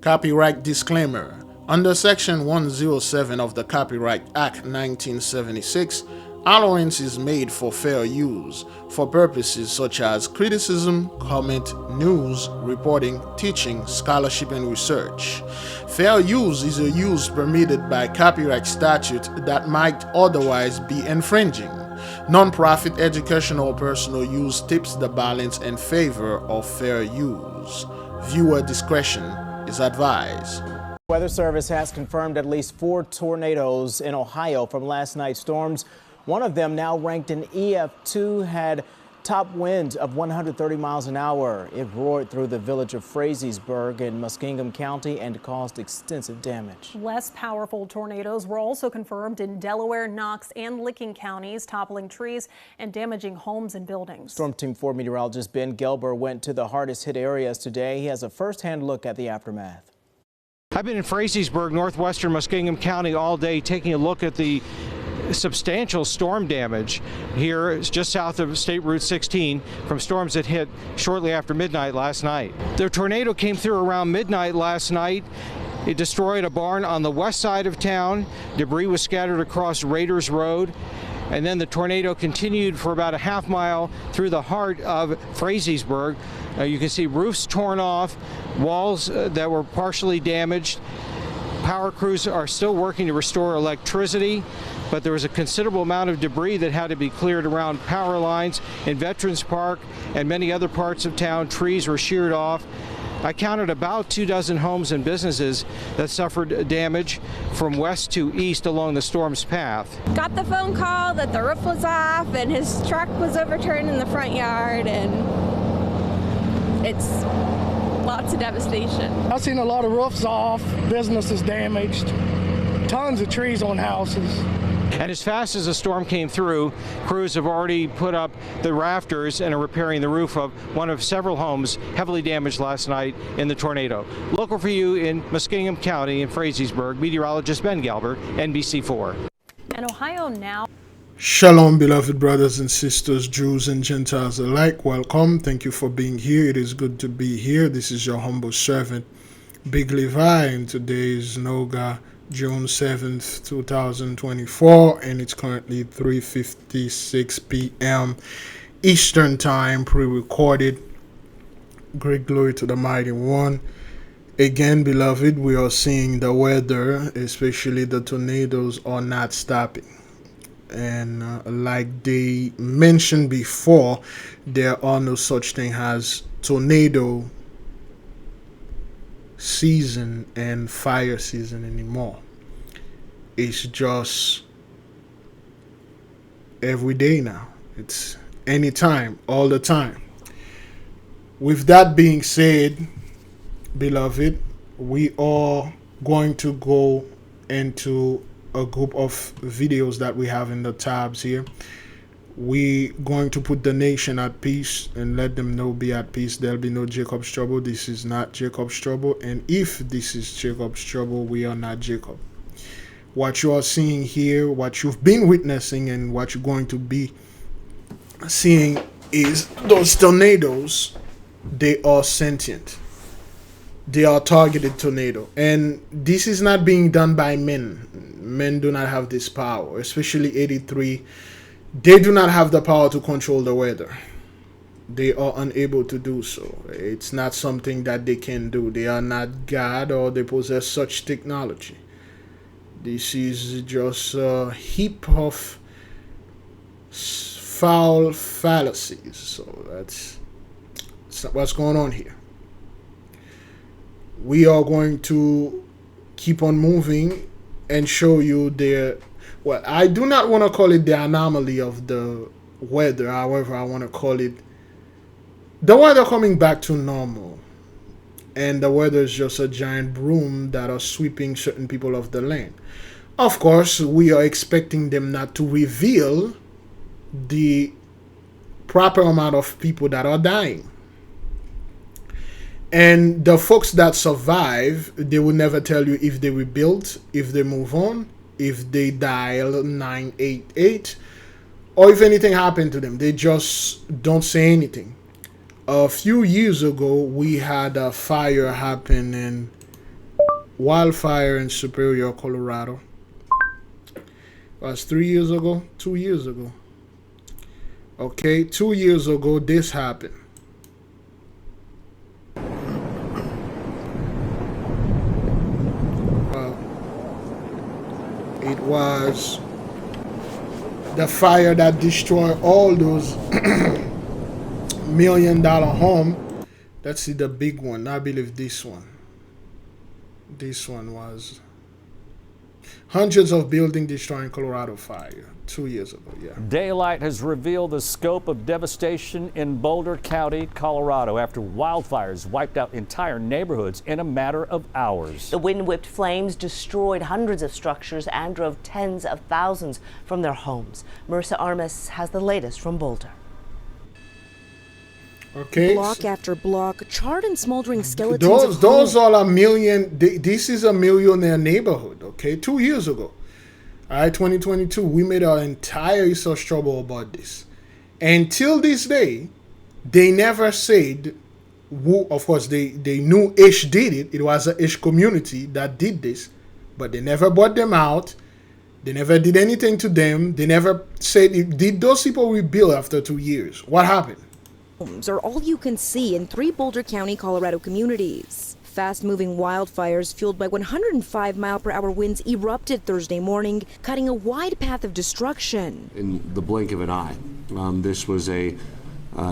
Copyright disclaimer. Under Section 107 of the Copyright Act 1976, allowance is made for fair use for purposes such as criticism, comment, news, reporting, teaching, scholarship, and research. Fair use is a use permitted by copyright statute that might otherwise be infringing. Non-profit educational or personal use tips the balance in favor of fair use. Viewer discretion is advised. Weather Service has confirmed at least 4 tornadoes in Ohio from last night's storms. One of them, now ranked an EF2, had top winds of 130 miles an hour. It roared through the village of Frazeysburg in Muskingum County and caused extensive damage. Less powerful tornadoes were also confirmed in Delaware, Knox, and Licking counties, toppling trees and damaging homes and buildings. Storm Team 4 meteorologist Ben Gelber went to the hardest hit areas today. He has a first-hand look at the aftermath. I've been in Frazeysburg, northwestern Muskingum County all day, taking a look at the substantial storm damage here. It's just south of State Route 16 from storms that hit shortly after midnight last night. The tornado came through around midnight last night. It destroyed a barn on the west side of town. Debris was scattered across Raiders Road. And then the tornado continued for about a half mile through the heart of Frazeysburg. You can see roofs torn off, walls that were partially damaged. Power crews are still working to restore electricity, but there was a considerable amount of debris that had to be cleared around power lines in Veterans Park and many other parts of town. Trees were sheared off. I counted about 24 homes and businesses that suffered damage from west to east along the storm's path. Got the phone call that the roof was off and his truck was overturned in the front yard, and it's lots of devastation. I've seen a lot of roofs off, businesses damaged, tons of trees on houses. And as fast as the storm came through, crews have already put up the rafters and are repairing the roof of one of several homes heavily damaged last night in the tornado. Local for you in Muskingum County in Frazeysburg, meteorologist Ben Gelber, NBC4. And Ohio now. Shalom, beloved brothers and sisters, Jews and Gentiles alike. Welcome. Thank you for being here. It is good to be here. This is your humble servant, Big Levi, and today is Noga, June 7th, 2024, and it's currently 3:56 p.m. Eastern Time, pre-recorded. Great glory to the Mighty One. Again, beloved, we are seeing the weather, especially the tornadoes, are not stopping. And like they mentioned before, there are no such thing as tornado season and fire season anymore. It's just every day now. It's anytime, all the time. With that being said, beloved, we are going to go into a group of videos that we have in the tabs here. We're going to put the nation at peace and let them know, be at peace. There'll be no Jacob's trouble. This is not Jacob's trouble. And if this is Jacob's trouble, we are not Jacob. What you are seeing here, what you've been witnessing, and what you're going to be seeing is those tornadoes. They are sentient. They are targeted tornado. And this is not being done by men. Men do not have this power, especially 83. They do not have the power to control the weather. They are unable to do so. It's not something that they can do. They are not God, or they possess such technology. This is just a heap of foul fallacies. So that's what's going on here. We are going to keep on moving and show you the, well, I do not want to call it the anomaly of the weather. However, I want to call it the weather coming back to normal. And the weather is just a giant broom that are sweeping certain people off the land. Of course, we are expecting them not to reveal the proper amount of people that are dying. And the folks that survive, they will never tell you if they rebuild, if they move on, if they dial 988, or if anything happened to them. They just don't say anything. A few years ago, we had a fire happen in wildfire in Superior, Colorado. It was 3 years ago, 2 years ago. Okay, 2 years ago, this happened. It was the fire that destroyed all those $1 million home. Let's see the big one. I believe this one. This one was hundreds of buildings destroyed in Colorado fire 2 years ago. Yeah. Daylight has revealed the scope of devastation in Boulder County, Colorado, after wildfires wiped out entire neighborhoods in a matter of hours. The wind-whipped flames destroyed hundreds of structures and drove tens of thousands from their homes. Marissa Armas has the latest from Boulder. Okay. Block after block, charred and smoldering skeletons. Those are a million. This is a millionaire neighborhood. Okay, 2 years ago. All right, 2022. We made our entire research trouble about this. Until this day, they never said who. Of course, they knew Ish did it. It was a Ish community that did this, but they never brought them out. They never did anything to them. They never said, did those people rebuild after 2 years? What happened? Are all you can see in 3 Boulder County, Colorado communities. Fast-moving wildfires fueled by 105-mile-per-hour winds erupted Thursday morning, cutting a wide path of destruction. In the blink of an eye, this was a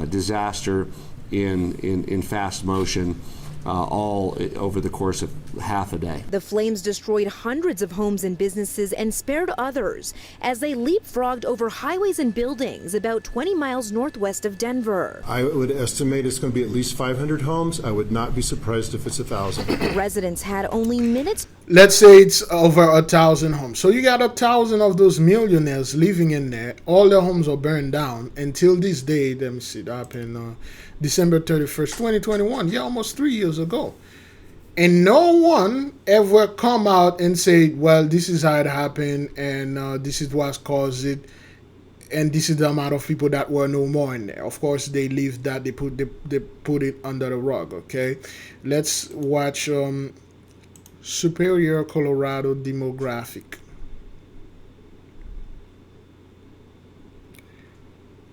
disaster in fast motion, all over the course of half a day. The flames destroyed hundreds of homes and businesses and spared others as they leapfrogged over highways and buildings about 20 miles northwest of Denver. I would estimate it's going to be at least 500 homes. I would not be surprised if it's 1,000. Residents had only minutes. Let's say it's over 1,000 homes. So you got 1,000 of those millionaires living in there. All their homes are burned down until this day. Let me see, that happened December 31st, 2021. Yeah, almost 3 years ago. And no one ever come out and say, well, this is how it happened, and this is what caused it, and this is the amount of people that were no more in there. Of course, they leave that, they put it under the rug, okay? Let's watch Superior, Colorado demographic.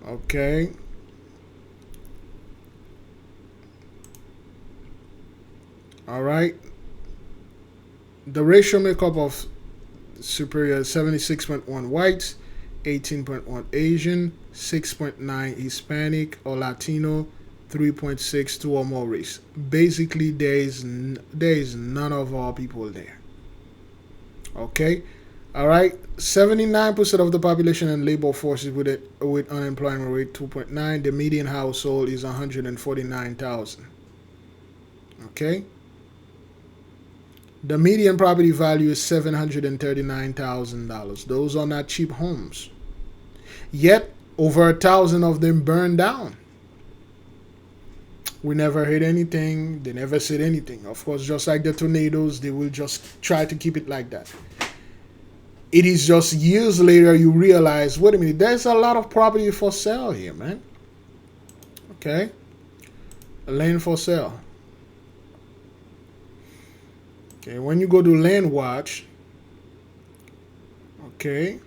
Okay. All right. The racial makeup of Superior is 76.1 whites, 18.1 Asian, 6.9 Hispanic or Latino, 3.6 two or more race. Basically, there is none of our people there. Okay. All right. 79% of the population and labor force is with unemployment rate 2.9. The median household is 149,000. Okay. The median property value is $739,000. Those are not cheap homes. Yet, over 1,000 of them burned down. We never heard anything. They never said anything. Of course, just like the tornadoes, they will just try to keep it like that. It is just years later you realize, wait a minute, there's a lot of property for sale here, man. Okay. A land for sale. Okay, when you go to Land Watch, okay,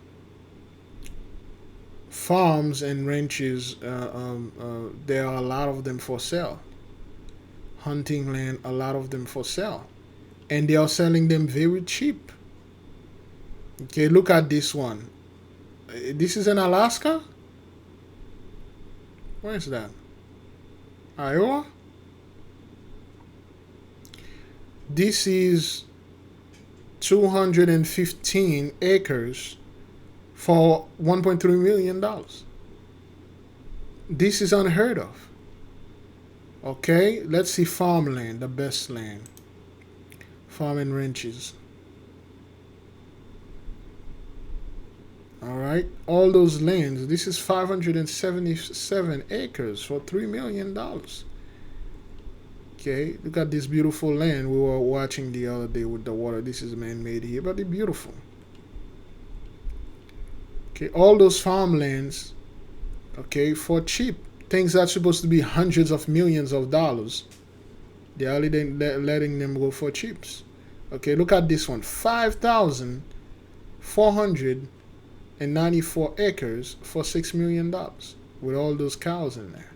farms and ranches, there are a lot of them for sale. Hunting land, a lot of them for sale. And they are selling them very cheap. Okay, look at this one. This is in Alaska? Where is that? Iowa? This is 215 acres for $1.3 million. This is unheard of. Okay, let's see farmland, the best land. Farm and ranches. All right, all those lands. This is 577 acres for $3 million. Okay, look at this beautiful land we were watching the other day with the water. This is man-made here, but it's beautiful. Okay, all those farmlands, okay, for cheap. Things that's supposed to be hundreds of millions of dollars, they are letting them go for cheaps. Okay, look at this one. 5,494 acres for $6 million with all those cows in there.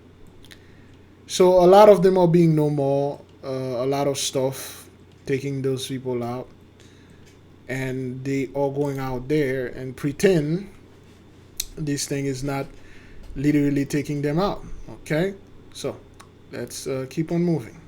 So a lot of them are being no more. A lot of stuff taking those people out. And they are going out there and pretend this thing is not literally taking them out. Okay? So let's keep on moving.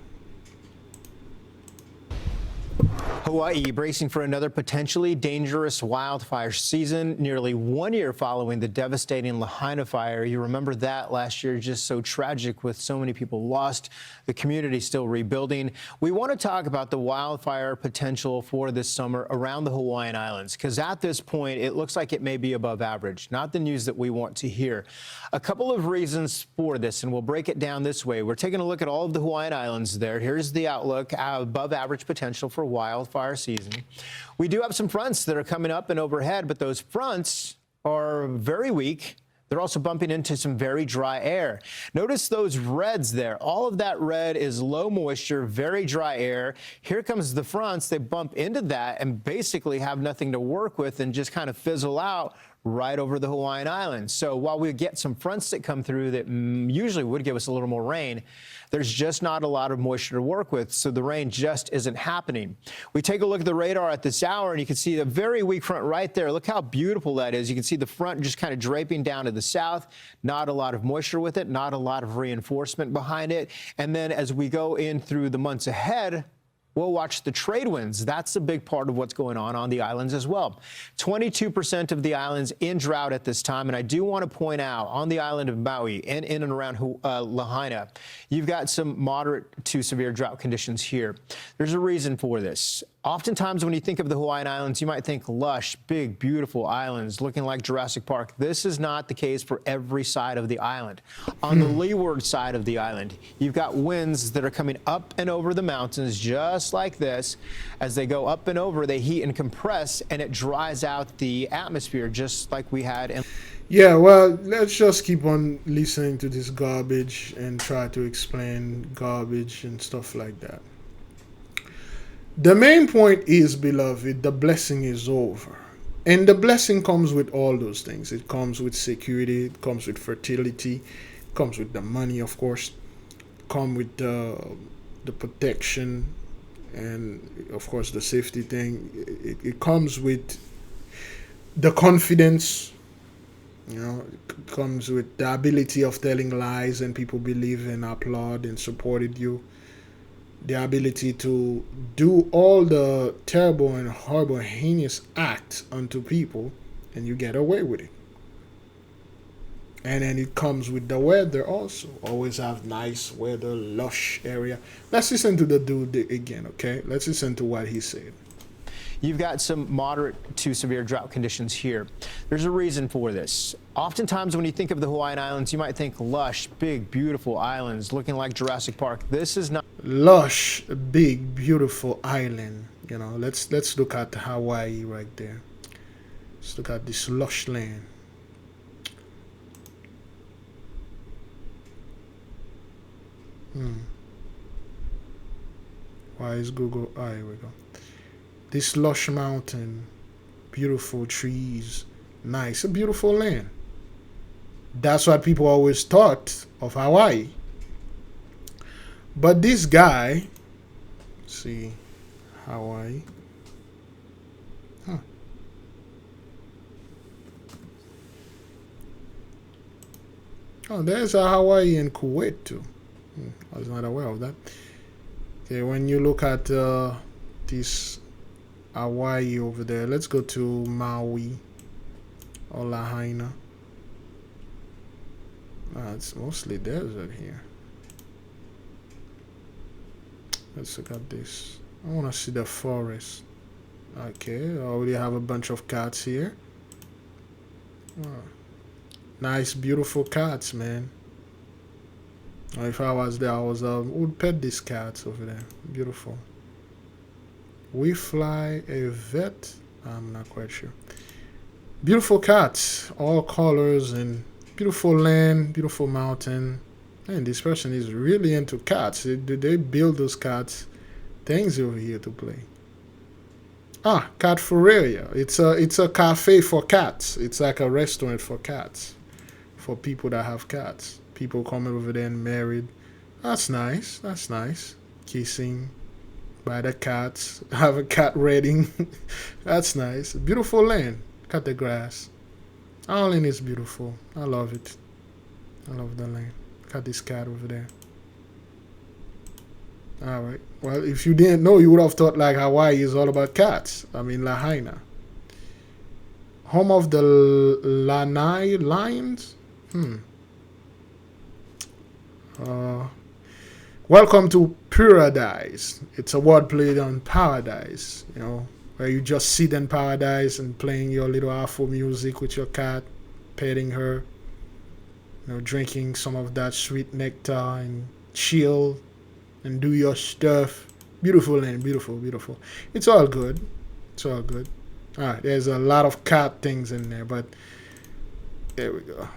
Hawaii bracing for another potentially dangerous wildfire season, nearly 1 year following the devastating Lahaina fire. You remember that last year, just so tragic with so many people lost, the community still rebuilding. We want to talk about the wildfire potential for this summer around the Hawaiian Islands, because at this point, it looks like it may be above average, not the news that we want to hear. A couple of reasons for this, and we'll break it down this way. We're taking a look at all of the Hawaiian Islands there. Here's the outlook, above average potential for wildfire season. We do have some fronts that are coming up and overhead, but those fronts are very weak. They're also bumping into some very dry air. Notice those reds there. All of that red is low moisture, very dry air. Here comes the fronts. They bump into that and basically have nothing to work with and just kind of fizzle out right over the Hawaiian Islands. So while we get some fronts that come through that usually would give us a little more rain, there's just not a lot of moisture to work with, so the rain just isn't happening. We take a look at the radar at this hour, and you can see a very weak front right there. Look how beautiful that is. You can see the front just kind of draping down to the south. Not a lot of moisture with it, not a lot of reinforcement behind it. And then as we go in through the months ahead, we'll watch the trade winds. That's a big part of what's going on the islands as well. 22% of the islands in drought at this time. And I do want to point out on the island of Maui and in and around Lahaina, you've got some moderate to severe drought conditions here. There's a reason for this. Oftentimes when you think of the Hawaiian Islands, you might think lush, big, beautiful islands looking like Jurassic Park. This is not the case for every side of the island. On the leeward side of the island, you've got winds that are coming up and over the mountains just like this. As they go up and over, they heat and compress, and it dries out the atmosphere just like we had in... Yeah, well, let's just keep on listening to this garbage and try to explain garbage and stuff like that. The main point is, beloved, the blessing is over. And the blessing comes with all those things. It comes with security, it comes with fertility, it comes with the money, of course, come with the protection, and of course the safety thing. It comes with the confidence, you know, it comes with the ability of telling lies and people believe and applaud and supported you. The ability to do all the terrible and horrible, heinous acts unto people, and you get away with it. And then it comes with the weather also. Always have nice weather, lush area. Let's listen to the dude again, okay? Let's listen to what he said. You've got some moderate to severe drought conditions here. There's a reason for this. Oftentimes when you think of the Hawaiian Islands, you might think lush, big, beautiful islands looking like Jurassic Park. This is not lush, big, beautiful island. You know, let's look at Hawaii right there. Let's look at this lush land. Why is Google? Oh, here we go. This lush mountain, beautiful trees, nice, a beautiful land. That's what people always thought of Hawaii. But this guy, let's see, Hawaii. Oh, there's a Hawaii and Kuwait too. I was not aware of that. Okay, when you look at this Hawaii over there, let's go to Maui or Lahaina. It's mostly desert here. Let's look at this. I want to see the forest. Okay, I already have a bunch of cats here. Nice, beautiful cats, man. If I was there, I would pet these cats over there. Beautiful. We fly a vet. I'm not quite sure. Beautiful cats, all colors, and beautiful land, beautiful mountain. And this person is really into cats. They build those cats things over here to play. Cat Fureria. It's a cafe for cats. It's like a restaurant for cats, for people that have cats. People coming over there and married. That's nice. That's nice. Kissing by the cats. Have a cat wedding. That's nice. Beautiful land. Cut the grass. All in is beautiful. I love it. I love the land. Got this cat over there. All right. Well, if you didn't know, you would have thought like Hawaii is all about cats. I mean, Lahaina. Home of the Lanai Lions? Welcome to Paradise. It's a wordplay on paradise, you know, where you just sit in paradise and playing your little Afro music with your cat, petting her, you know, drinking some of that sweet nectar and chill and do your stuff. Beautiful land, beautiful, beautiful. It's all good. It's all good. All right, there's a lot of cat things in there, but there we go.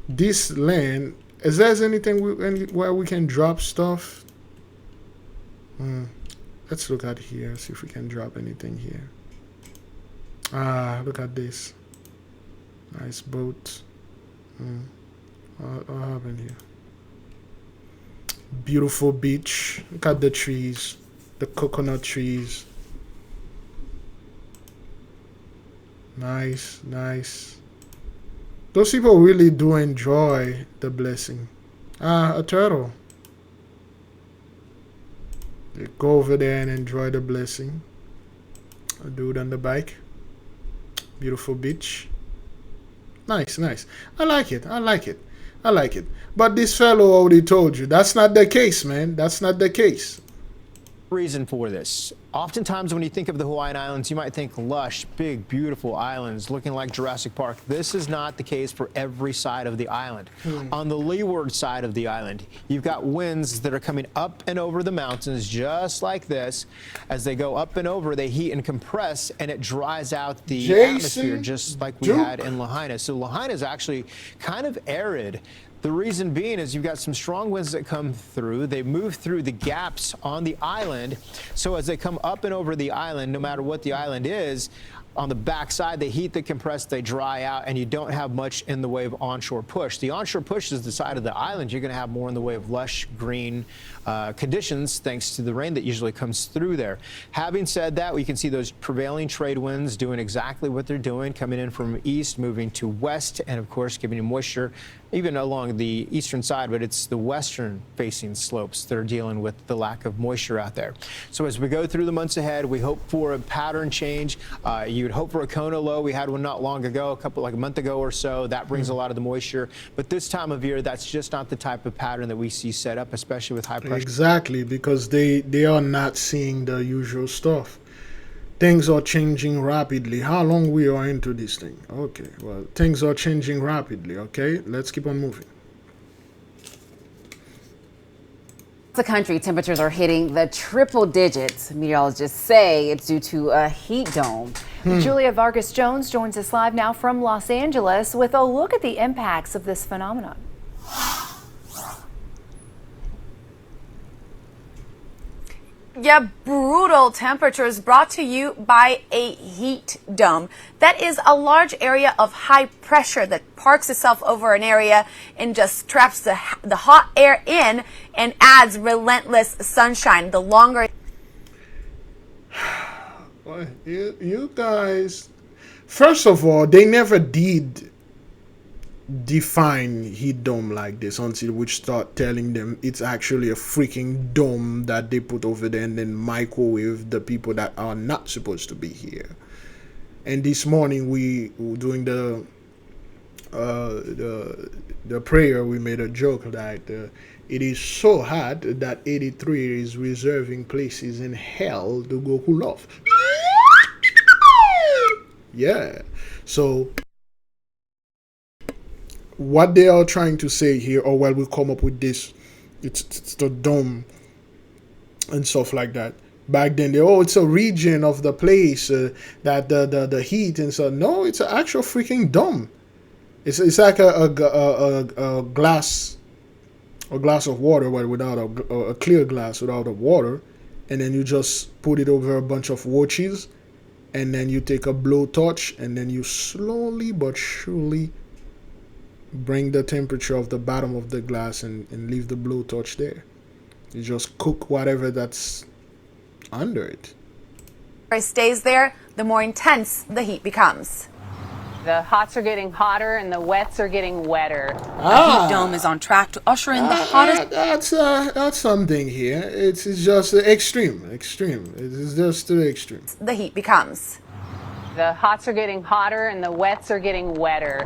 This land, is there anything where we can drop stuff? Let's look at here, see if we can drop anything here. Look at this. Nice boat. What happened here? Beautiful beach. Look at the trees, the coconut trees. Nice, nice. Those people really do enjoy the blessing. A turtle. They go over there and enjoy the blessing. A dude on the bike. Beautiful beach. Nice, nice. I like it. I like it. I like it. But this fellow already told you that's not the case, man. That's not the case. Reason for this. Oftentimes when you think of the Hawaiian Islands, you might think lush, big, beautiful islands looking like Jurassic Park. This is not the case for every side of the island. On the leeward side of the island, you've got winds that are coming up and over the mountains just like this. As they go up and over, they heat and compress, and it dries out the atmosphere just like we had in Lahaina. So Lahaina is actually kind of arid. The reason being is you've got some strong winds that come through. They move through the gaps on the island. So as they come up and over the island, no matter what the island is, on the backside, they heat, they compress, they dry out, and you don't have much in the way of onshore push. The onshore push is the side of the island. You're going to have more in the way of lush green conditions thanks to the rain that usually comes through there. Having said that, we can see those prevailing trade winds doing exactly what they're doing, coming in from east, moving to west, and of course giving you moisture even along the eastern side, but it's the western facing slopes that are dealing with the lack of moisture out there. So as we go through the months ahead, we hope for a pattern change. You would hope for a Kona low. We had one not long ago, like a month ago or so. That brings a lot of the moisture. But this time of year, that's just not the type of pattern that we see set up, especially with high pressure. Exactly, because they are not seeing the usual stuff. Things are changing rapidly. How long we are into this thing? Okay, well, things are changing rapidly. Okay, let's keep on moving. The country, temperatures are hitting the triple digits. Meteorologists say it's due to a heat dome. Julia Vargas Jones joins us live now from Los Angeles with a look at the impacts of this phenomenon. Yeah, brutal temperatures brought to you by a heat dome. That is a large area of high pressure that parks itself over an area and just traps the hot air in and adds relentless sunshine. The longer... You guys, first of all, they never did define heat dome like this until we start telling them it's actually a freaking dome that they put over there and then microwave the people that are not supposed to be here. And this morning we doing the prayer, we made a joke that it is so hot that 83 is reserving places in hell to go cool off. Yeah, so what they are trying to say here, or well, we come up with this, it's the dome and stuff like that. Back then, it's a region of the place that the heat and so. No, it's an actual freaking dome. It's like a glass of water, but without a clear glass without the water, and then you just put it over a bunch of watches, and then you take a blowtorch, and then you slowly but surely bring the temperature of the bottom of the glass and leave the blowtorch there. You just cook whatever that's under it. It stays there, the more intense the heat becomes. The hots are getting hotter and the wets are getting wetter. The heat dome is on track to usher in the hottest. That's something here. It's just extreme. It's just to the extreme. The heat becomes. The hots are getting hotter and the wets are getting wetter.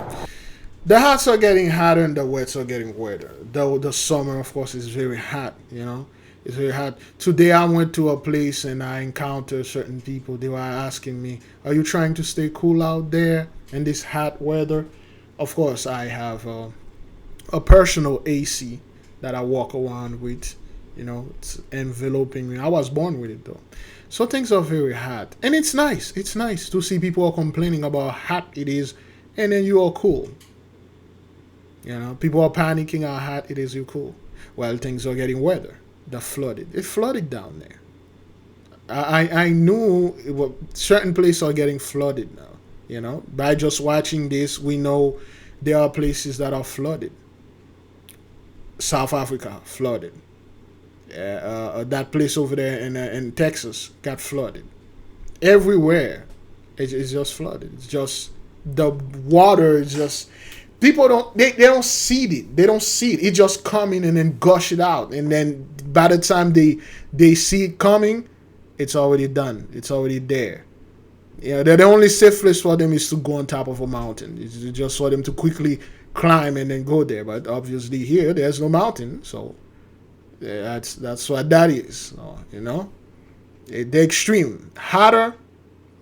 The hots are getting hotter and the wets are getting wetter. The summer, of course, is very hot, you know. It's very hot. Today I went to a place and I encountered certain people. They were asking me, are you trying to stay cool out there in this hot weather? Of course, I have a personal AC that I walk around with. You know, it's enveloping me. I was born with it, though. So things are very hot. And it's nice. It's nice to see people are complaining about how hot it is, and then you are cool. You know, people are panicking how hot it is, you're cool. Well, things are getting wetter. They're flooded. It flooded down there. I knew certain places are getting flooded now. You know, by just watching this, we know there are places that are flooded. South Africa flooded. That place over there in Texas got flooded. Everywhere, it's just flooded. It's just the water is just. People don't see it. They don't see it. It just coming and then gush it out. And then by the time they see it coming, it's already done. It's already there. Yeah, the only safe place for them is to go on top of a mountain. It's just for them to quickly climb and then go there. But obviously here, there's no mountain. So that's what that is. You know? The extreme. Hotter,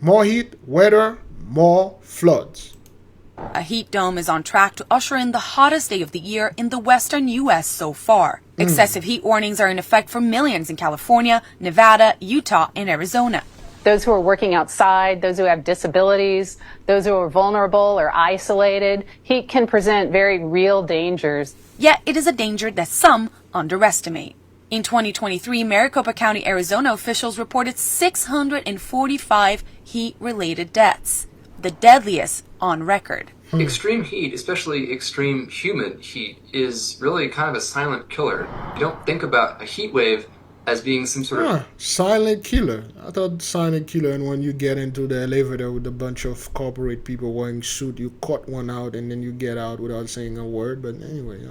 more heat, wetter, more floods. A heat dome is on track to usher in the hottest day of the year in the western U.S. so far. Excessive heat warnings are in effect for millions in California, Nevada, Utah, and Arizona. Those who are working outside, those who have disabilities, those who are vulnerable or isolated, heat can present very real dangers. Yet it is a danger that some underestimate. In 2023, Maricopa County, Arizona officials reported 645 heat-related deaths, the deadliest on record. Extreme heat, especially extreme humid heat, is really kind of a silent killer. You don't think about a heat wave as being some sort of... silent killer. I thought silent killer, and when you get into the elevator with a bunch of corporate people wearing suit, you cut one out and then you get out without saying a word. But anyway,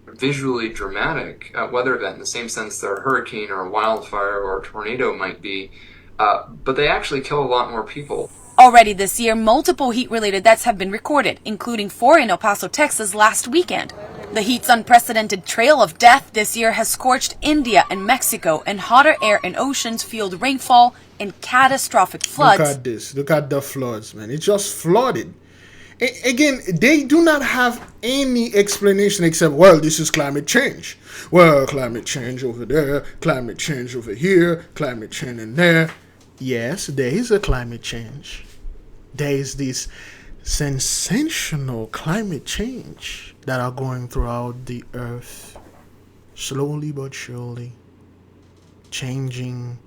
visually dramatic weather event in the same sense that a hurricane or a wildfire or a tornado might be, but they actually kill a lot more people. Already this year, multiple heat-related deaths have been recorded, including 4 in El Paso, Texas last weekend. The heat's unprecedented trail of death this year has scorched India and Mexico, and hotter air and oceans fueled rainfall and catastrophic floods. Look at this. Look at the floods, man. It just flooded. Again, they do not have any explanation except, well, this is climate change. Well, climate change over there, climate change over here, climate change in there. Yes, there is a climate change. There is this sensational climate change that are going throughout the earth, slowly but surely, changing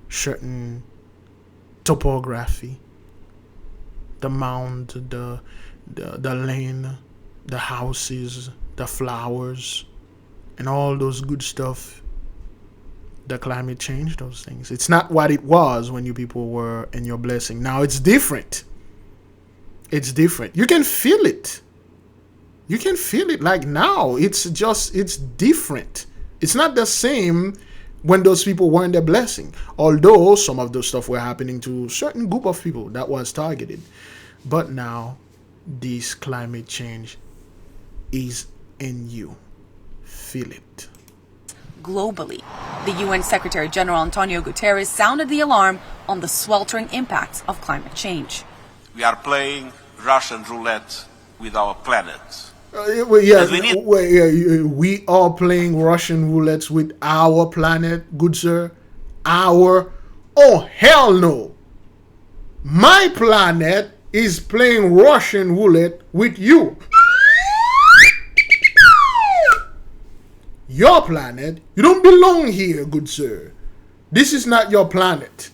certain topography, the mound, the lane, the houses, the flowers, and all those good stuff. The climate change, those things. It's not what it was when you people were in your blessing. Now it's different. It's different. You can feel it. You can feel it like now. It's different. It's not the same when those people were in their blessing. Although some of those stuff were happening to a certain group of people that was targeted. But now this climate change is in you. Feel it. Globally, the UN Secretary General Antonio Guterres sounded the alarm on the sweltering impacts of climate change. We are playing Russian roulette with our planet. We are playing Russian roulette with our planet, good sir. Oh, hell no. My planet is playing Russian roulette with you. Your planet, you don't belong here, good sir. This is not your planet.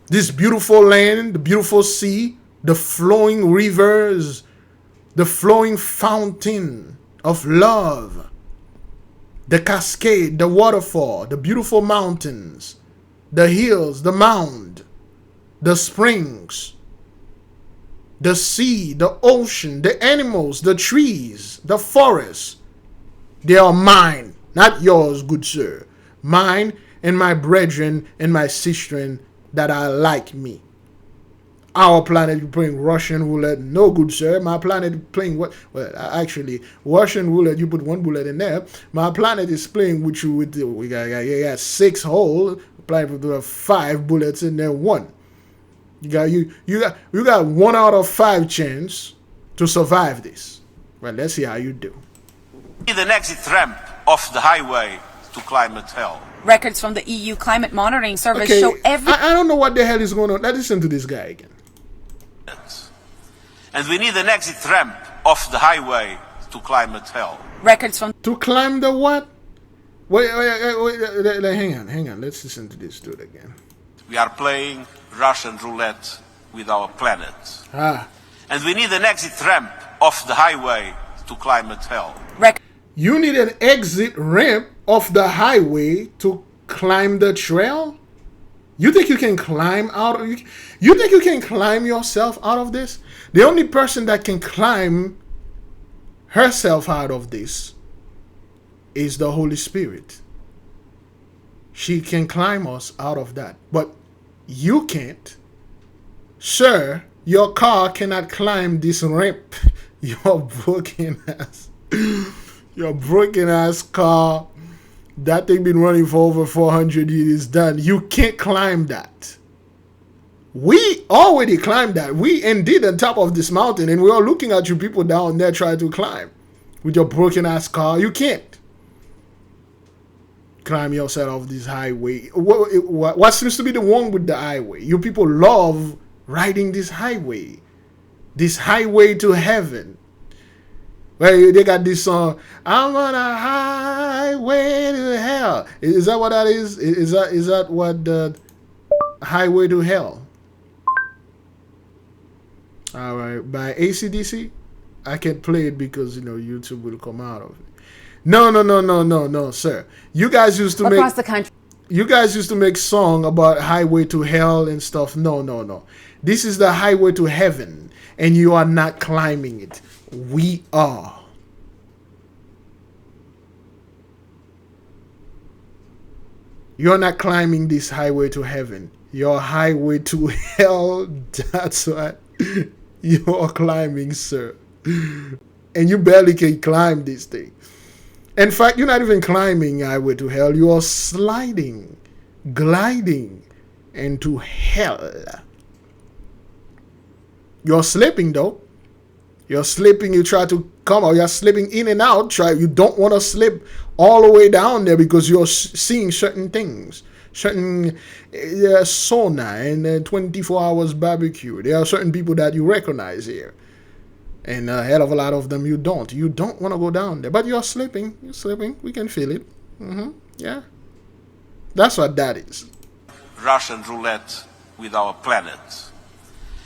This beautiful land, the beautiful sea, the flowing rivers, the flowing fountain of love, the cascade, the waterfall, the beautiful mountains, the hills, the mound, the springs, the sea, the ocean, the animals, the trees, the forests. They are mine, not yours, good sir. Mine and my brethren and my sistren that are like me. Our planet, you playing Russian roulette. No, good sir. My planet playing what? Well, actually, Russian roulette, you put one bullet in there. My planet is playing with you with, we got 6 holes. Planet with 5 bullets in there, 1. You got 1 out of 5 chance to survive this. Well, let's see how you do. Need an exit ramp off the highway to climate hell. Records from the EU Climate Monitoring Service Okay, show every... I don't know what the hell is going on. Let's listen to this guy again. And we need an exit ramp off the highway to climate hell. Records from... To climb the what? Wait, hang on. Let's listen to this dude again. We are playing Russian roulette with our planet. And we need an exit ramp off the highway to climate hell. You need an exit ramp off the highway to climb the trail? You think you can climb out of... You think you can climb yourself out of this? The only person that can climb herself out of this is the Holy Spirit. She can climb us out of that. But you can't. Sir, your car cannot climb this ramp. Your broken ass... Your broken ass car, that thing been running for over 400 years, done. You can't climb that. We already climbed that. We indeed on top of this mountain, and we're all looking at you people down there trying to climb. With your broken ass car, you can't climb yourself off this highway. What seems to be the wrong with the highway? You people love riding this highway to heaven. Well, they got this song, I'm on a highway to hell. Is that what that is? Is that what the highway to hell? All right, by AC/DC. I can't play it because YouTube will come out of it. No, sir. You guys used to across the country. You guys used to make song about highway to hell and stuff. No. This is the highway to heaven, and you are not climbing it. We are. You're not climbing this highway to heaven. Your highway to hell, that's what you're climbing, sir. And you barely can climb this thing. In fact, you're not even climbing highway to hell. You are sliding, gliding into hell. You're slipping, though. You're slipping, you try to come out, you're slipping in and out. You don't want to slip all the way down there because you're seeing certain things. Certain sauna and 24 hours barbecue. There are certain people that you recognize here. And a hell of a lot of them you don't. You don't want to go down there. But you're slipping. You're slipping. We can feel it. Yeah. That's what that is. Russian roulette with our planet.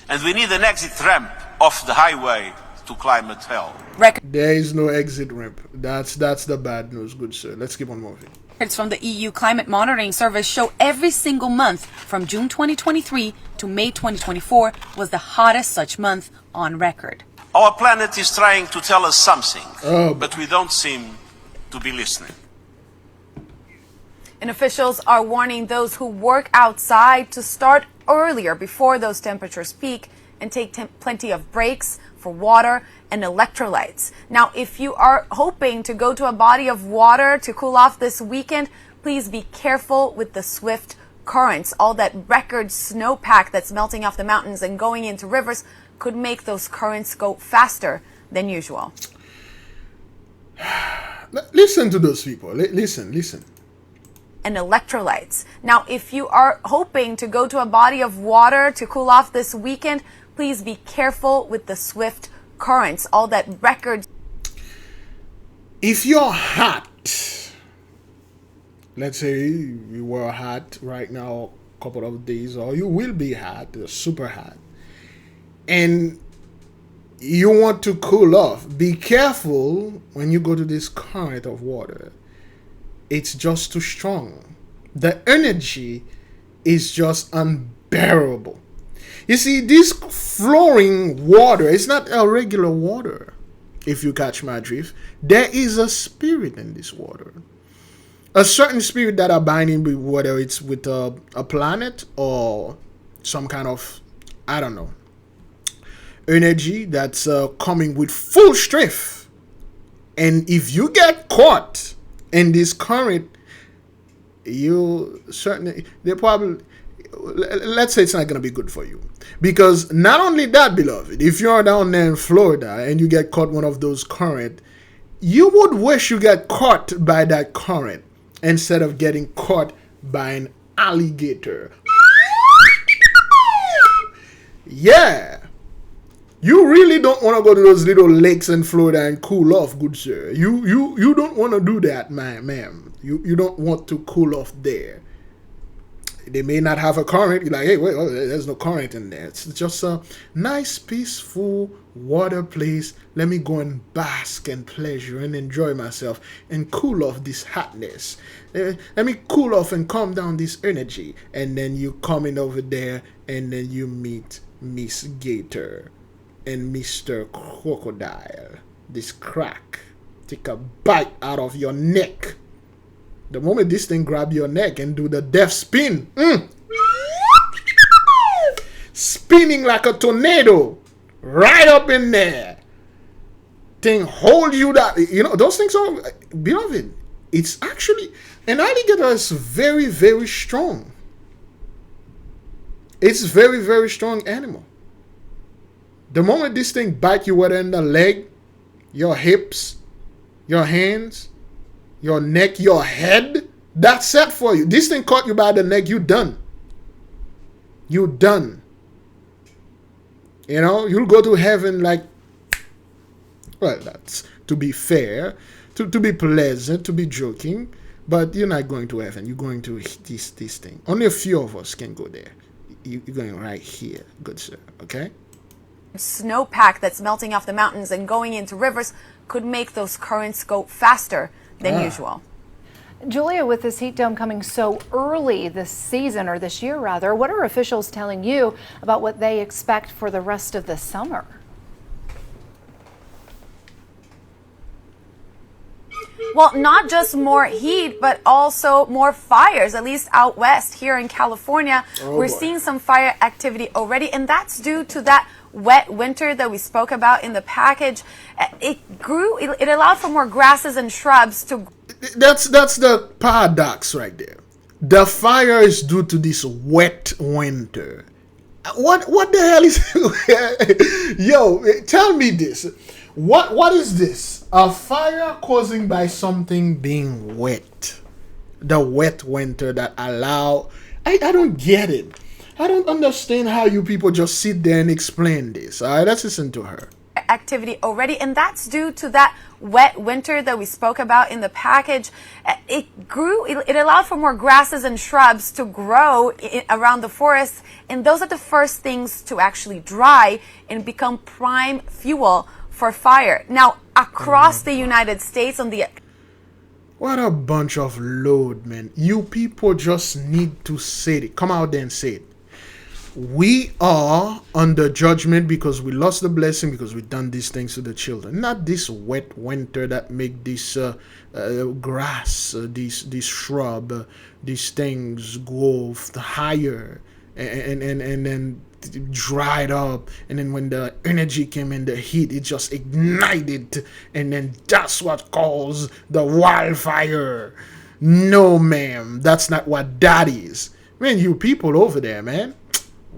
And we need an exit ramp off the highway to climate hell. There is no exit ramp. That's the bad news, good sir. Let's keep on moving. Records from the EU Climate Monitoring Service show every single month from June 2023 to May 2024 was the hottest such month on record. Our planet is trying to tell us something, but we don't seem to be listening. And officials are warning those who work outside to start earlier before those temperatures peak and take plenty of breaks for water and electrolytes. Now, if you are hoping to go to a body of water to cool off this weekend, please be careful with the swift currents. All that record snowpack that's melting off the mountains and going into rivers could make those currents go faster than usual. Listen to those people. Listen. And electrolytes. Now, if you are hoping to go to a body of water to cool off this weekend, please be careful with the swift currents. All that record. If you're hot, let's say you were hot right now couple of days, or you will be hot, super hot, and you want to cool off. Be careful when you go to this current of water. It's just too strong. The energy is just unbearable. You see, this flowing water is not a regular water. If you catch my drift, there is a spirit in this water. A certain spirit that are binding with, whether it's with a planet or some kind of, I don't know, energy that's coming with full strength. And if you get caught in this current, you certainly, they probably, let's say it's not going to be good for you. Because not only that, beloved, if you're down there in Florida and you get caught one of those current, you would wish you get caught by that current instead of getting caught by an alligator. Yeah. You really don't want to go to those little lakes in Florida and cool off, good sir. You don't want to do that, ma'am. You don't want to cool off there. They may not have a current. You're like, hey, wait, there's no current in there. It's just a nice, peaceful water place. Let me go and bask and pleasure and enjoy myself and cool off this hotness. Let me cool off and calm down this energy. And then you come in over there and then you meet Miss Gator and Mr. Crocodile. This crack. Take a bite out of your neck. The moment this thing grab your neck and do the death spin, spinning like a tornado, right up in there. Thing hold you that, those things are, beloved, it's actually, an alligator is very, very strong. It's very, very strong animal. The moment this thing bite you, whether in the leg, your hips, your hands, your neck, your head, that's set for you. This thing caught you by the neck, you done. You done. You'll go to heaven like, well, that's to be fair, to be pleasant, to be joking, but you're not going to heaven. You're going to this thing. Only a few of us can go there. You're going right here, good sir, okay? Snowpack that's melting off the mountains and going into rivers could make those currents go faster than usual. Julia, with this heat dome coming so early this season, or this year rather, what are officials telling you about what they expect for the rest of the summer? Well, not just more heat, but also more fires, at least out west here in California. We're seeing some fire activity already, and that's due to that wet winter that we spoke about in the package. It allowed for more grasses and shrubs to. That's the paradox right there. The fire is due to this wet winter. What the hell is yo, tell me this. What is this? A fire causing by something being wet. The wet winter that allow. I don't get it. I don't understand how you people just sit there and explain this. All right, let's listen to her. Activity already, and that's due to that wet winter that we spoke about in the package. It allowed for more grasses and shrubs to grow around the forest, and those are the first things to actually dry and become prime fuel for fire. Now, across the United States on the... What a bunch of load, man. You people just need to say it. Come out there and say it. We are under judgment because we lost the blessing, because we done these things to the children. Not this wet winter that make this grass, this shrub, these things grow higher and then dried up, and then when the energy came in, the heat, it just ignited, and then that's what caused the wildfire. No, ma'am, that's not what that is. Man, you people over there, man.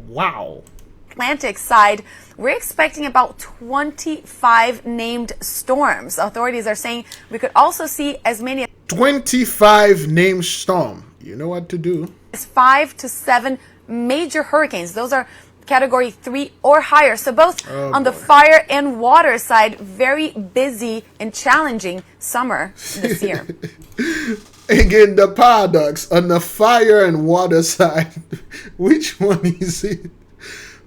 Wow. Atlantic side, we're expecting about 25 named storms. Authorities are saying we could also see as many as 25 named storm. You know what to do. 5 to 7 major hurricanes. Those are category 3 or higher. So both on the fire and water side, very busy and challenging summer this year. Again, the paradox on the fire and water side. Which one is it?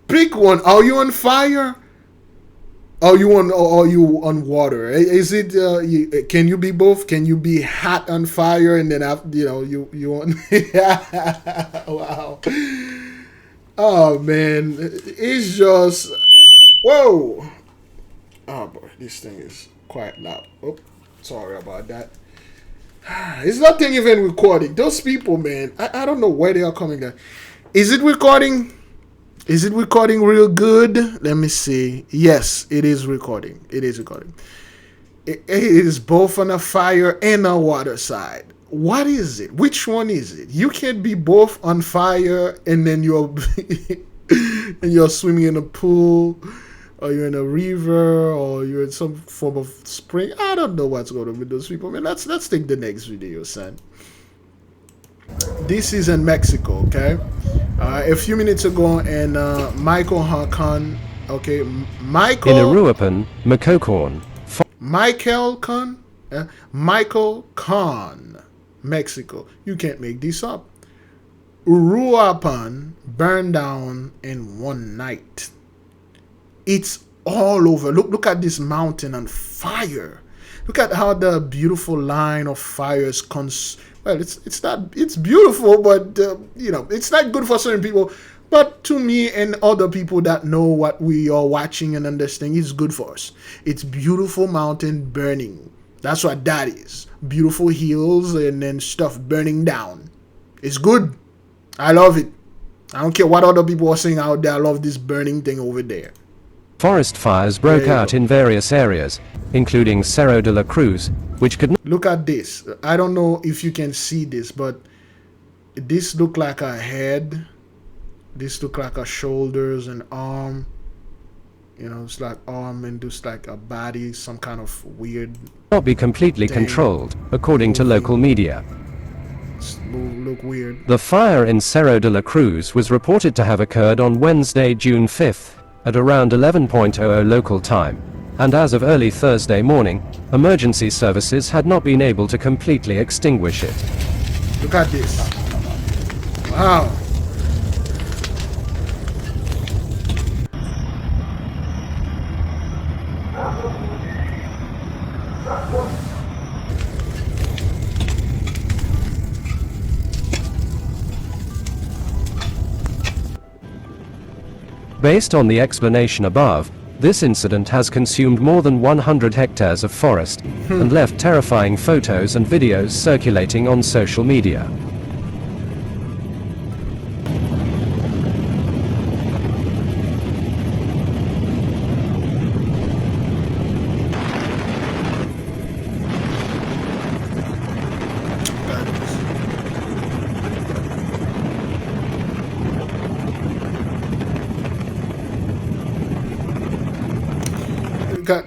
Pick one. Are you on fire? Are you on water? Is it? Can you be both? Can you be hot on fire and then after, you on? Wow. Oh man, it's just whoa. Oh boy, this thing is quite loud. Oh, sorry about that. It's nothing even recording. Those people, man, I don't know where they are coming from. Is it recording? Is it recording real good? Let me see. Yes, it is recording. It is recording. It is both on a fire and a water side. What is it? Which one is it? You can't be both on fire and then you're and you're swimming in a pool, or you're in a river, or you're in some form of spring. I don't know what's going on with those people, man. Let's take the next video, son. This is in Mexico, okay? A few minutes ago, and Michael Hakan, okay, Michael... In Uruapan, Michoacán. Michael Khan, Mexico. You can't make this up. Uruapan burned down in one night. It's all over. Look at this mountain on fire. Look at how the beautiful line of fires well, it's beautiful, but it's not good for certain people. But to me and other people that know what we are watching and understand, it's good for us. It's beautiful mountain burning. That's what that is. Beautiful hills and then stuff burning down. It's good. I love it. I don't care what other people are saying out there. I love this burning thing over there. Forest fires broke out in various areas, including Cerro de la Cruz, which could... Look at this. I don't know if you can see this, but this look like a head. This look like a shoulders and arm. It's like arm and just like a body, some kind of weird... Not be completely controlled, according to local media. Look weird. The fire in Cerro de la Cruz was reported to have occurred on Wednesday, June 5th, at around 11:00 local time, and as of early Thursday morning, emergency services had not been able to completely extinguish it. Look at this. Wow. Based on the explanation above, this incident has consumed more than 100 hectares of forest and left terrifying photos and videos circulating on social media.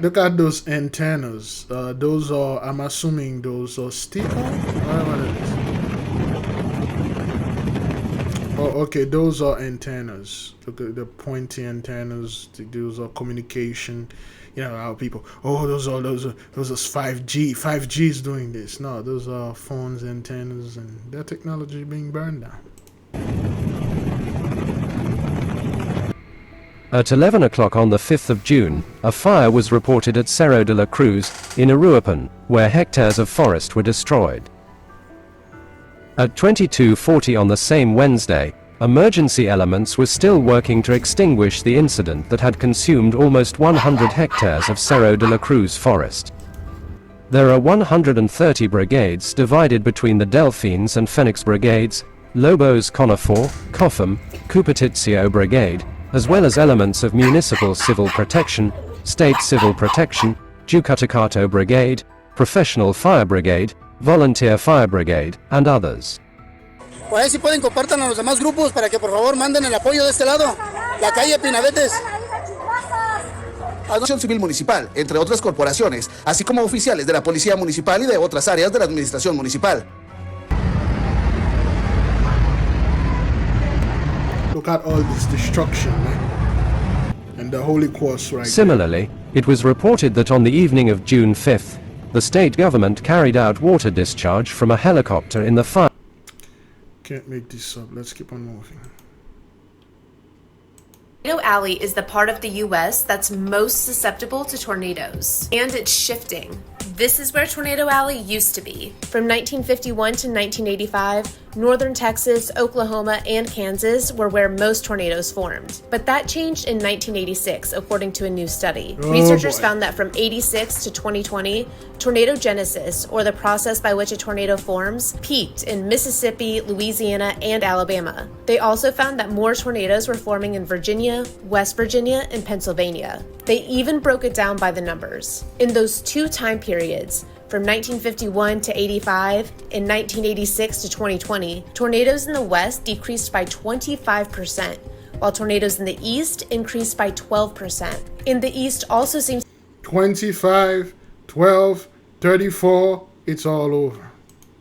Look at those antennas. Those are, I'm assuming, those are sticker. What is this? Oh, okay. Those are antennas. Look at the pointy antennas. Those are communication. How people. Oh, those are 5G. 5G is doing this. No, those are phones, antennas, and their technology being burned down. At 11:00 on the 5th of June, a fire was reported at Cerro de la Cruz, in Uruapan, where hectares of forest were destroyed. At 22:40 on the same Wednesday, emergency elements were still working to extinguish the incident that had consumed almost 100 hectares of Cerro de la Cruz forest. There are 130 brigades divided between the Delfines and Phoenix brigades, Lobos Conifor, COFAM, Cupertizio Brigade, as well as elements of Municipal Civil Protection, State Civil Protection, Jucatacato Brigade, Professional Fire Brigade, Volunteer Fire Brigade, and others. Por ahí si pueden compartan a los demás grupos para que por favor manden el apoyo de este lado, la calle Pinadetes. Asociación Civil Municipal, entre otras corporaciones, así como oficiales de la Policía Municipal y de otras áreas de la Administración Municipal. Look at all this destruction, man. And the Holy Cross right Similarly, it was reported that on the evening of June 5th, The state government carried out water discharge from a helicopter in the fire. Can't make this up. Let's keep on moving. Tornado Alley is the part of the U.S. that's most susceptible to tornadoes, and it's shifting. This is where Tornado Alley used to be. From 1951 to 1985, northern Texas, Oklahoma, and Kansas were where most tornadoes formed. But that changed in 1986, according to a new study. Researchers found that from 86 to 2020, tornadogenesis, or the process by which a tornado forms, peaked in Mississippi, Louisiana, and Alabama. They also found that more tornadoes were forming in Virginia, West Virginia, and Pennsylvania. They even broke it down by the numbers. In those two time periods, from 1951 to 85 and 1986 to 2020, tornadoes in the West decreased by 25%, while tornadoes in the East increased by 12%. In the East also seems 25, 12, 34, it's all over.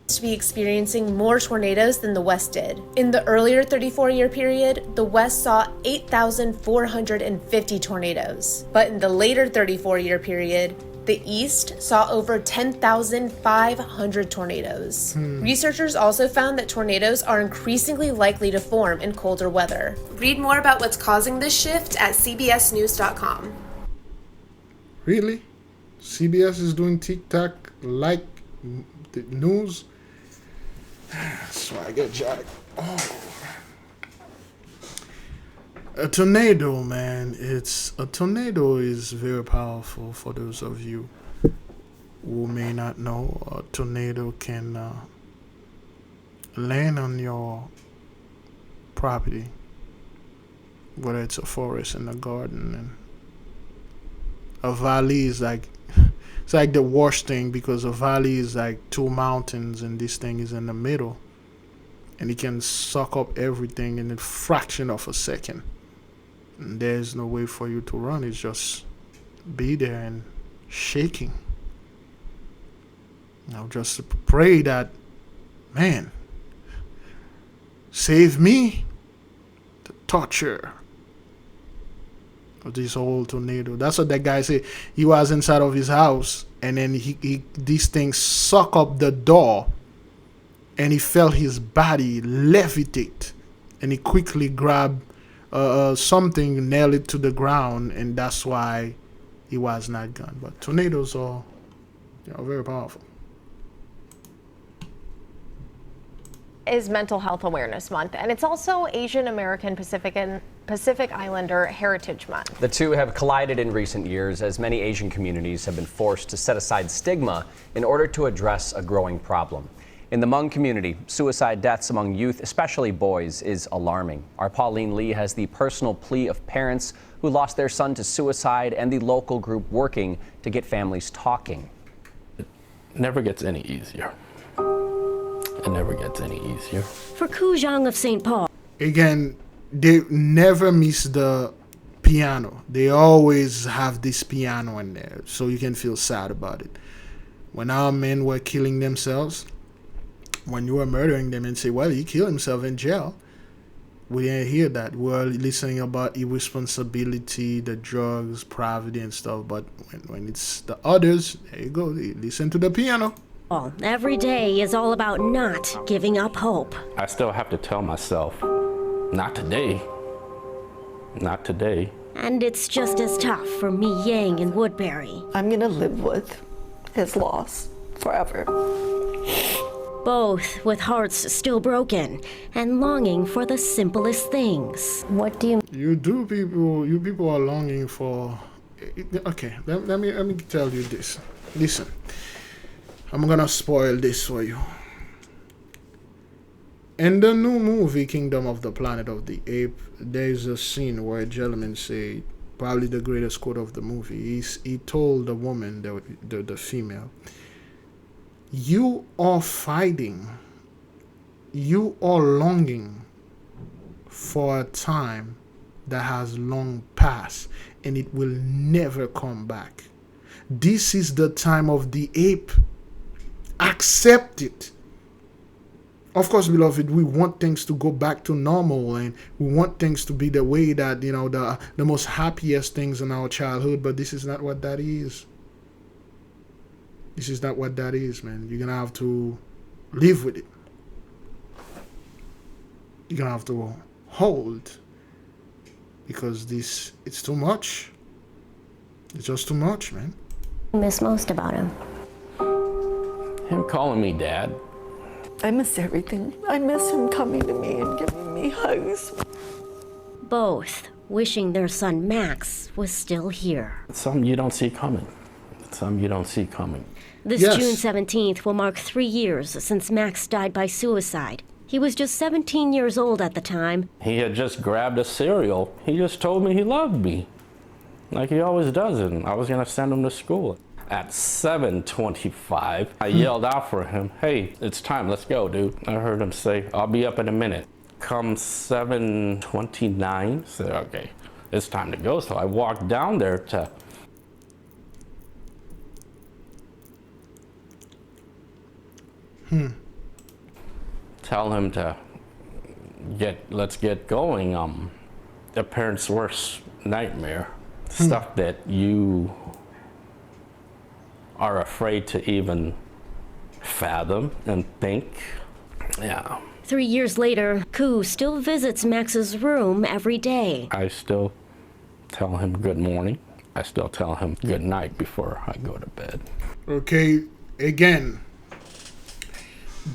To be experiencing more tornadoes than the West did. In the earlier 34-year period, the West saw 8,450 tornadoes. But in the later 34-year period, the East saw over 10,500 tornadoes. Researchers also found that tornadoes are increasingly likely to form in colder weather. Read more about what's causing this shift at cbsnews.com. Really? CBS is doing TikTok like the news? Swagger Jack. Oh. A tornado, man. A tornado is very powerful. For those of you who may not know, a tornado can land on your property, whether it's a forest and a garden, and a valley is like, it's like the worst thing, because a valley is like two mountains and this thing is in the middle, and it can suck up everything in a fraction of a second. And there's no way for you to run. It's just be there and shaking. Now just pray that, man, save me the torture of this whole tornado. That's what that guy said. He was inside of his house, and then this thing suck up the door, and he felt his body levitate, and he quickly grabbed something, nailed it to the ground, and that's why he was not gone. But tornadoes are very powerful. Is Mental Health Awareness Month, and it's also Asian American Pacific Islander Heritage Month. The two have collided in recent years, as many Asian communities have been forced to set aside stigma in order to address a growing problem. In the Hmong community, suicide deaths among youth, especially boys, is alarming. Our Pauline Lee has the personal plea of parents who lost their son to suicide and the local group working to get families talking. It never gets any easier. It never gets any easier. For Ku Zhang of St. Paul. Again, they never miss the piano. They always have this piano in there, so you can feel sad about it. When our men were killing themselves, when you were murdering them and say, well, he killed himself in jail, we didn't hear that. We were listening about irresponsibility, the drugs, poverty and stuff. But when it's the others, there you go. They listen to the piano. Every day is all about not giving up hope. I still have to tell myself, not today. Not today. And it's just as tough for Mi Yang in Woodbury. I'm gonna live with his loss forever. Both with hearts still broken and longing for the simplest things. What do you people are longing for? Okay, let me tell you this. Listen, I'm gonna spoil this for you. In the new movie Kingdom of the Planet of the Apes, there's a scene where a gentleman said, probably the greatest quote of the movie. He told the woman, the female, you are fighting, you are longing for a time that has long passed, and it will never come back. This is the time of the ape. Accept it. Of course, beloved, we want things to go back to normal, and we want things to be the way that, the most happiest things in our childhood, but this is not what that is. This is not what that is, man. You're going to have to live with it. You're going to have to hold, because it's too much. It's just too much, man. I miss most about him. Him calling me dad. I miss everything. I miss him coming to me and giving me hugs. Both wishing their son Max was still here. It's something you don't see coming. It's something you don't see coming. This June 17th will mark 3 years since Max died by suicide. He was just 17 years old at the time. He had just grabbed a cereal. He just told me he loved me, like he always does, and I was gonna send him to school. At 7:25, I yelled out for him, "Hey, it's time, let's go, dude." I heard him say, "I'll be up in a minute." Come 7:29, I said, okay, it's time to go. So I walked down there to tell him to let's get going. A parent's worst nightmare, stuff that you are afraid to even fathom and think. Yeah. 3 years later, Koo still visits Max's room every day. I still tell him good morning. I still tell him good night before I go to bed. Okay, again,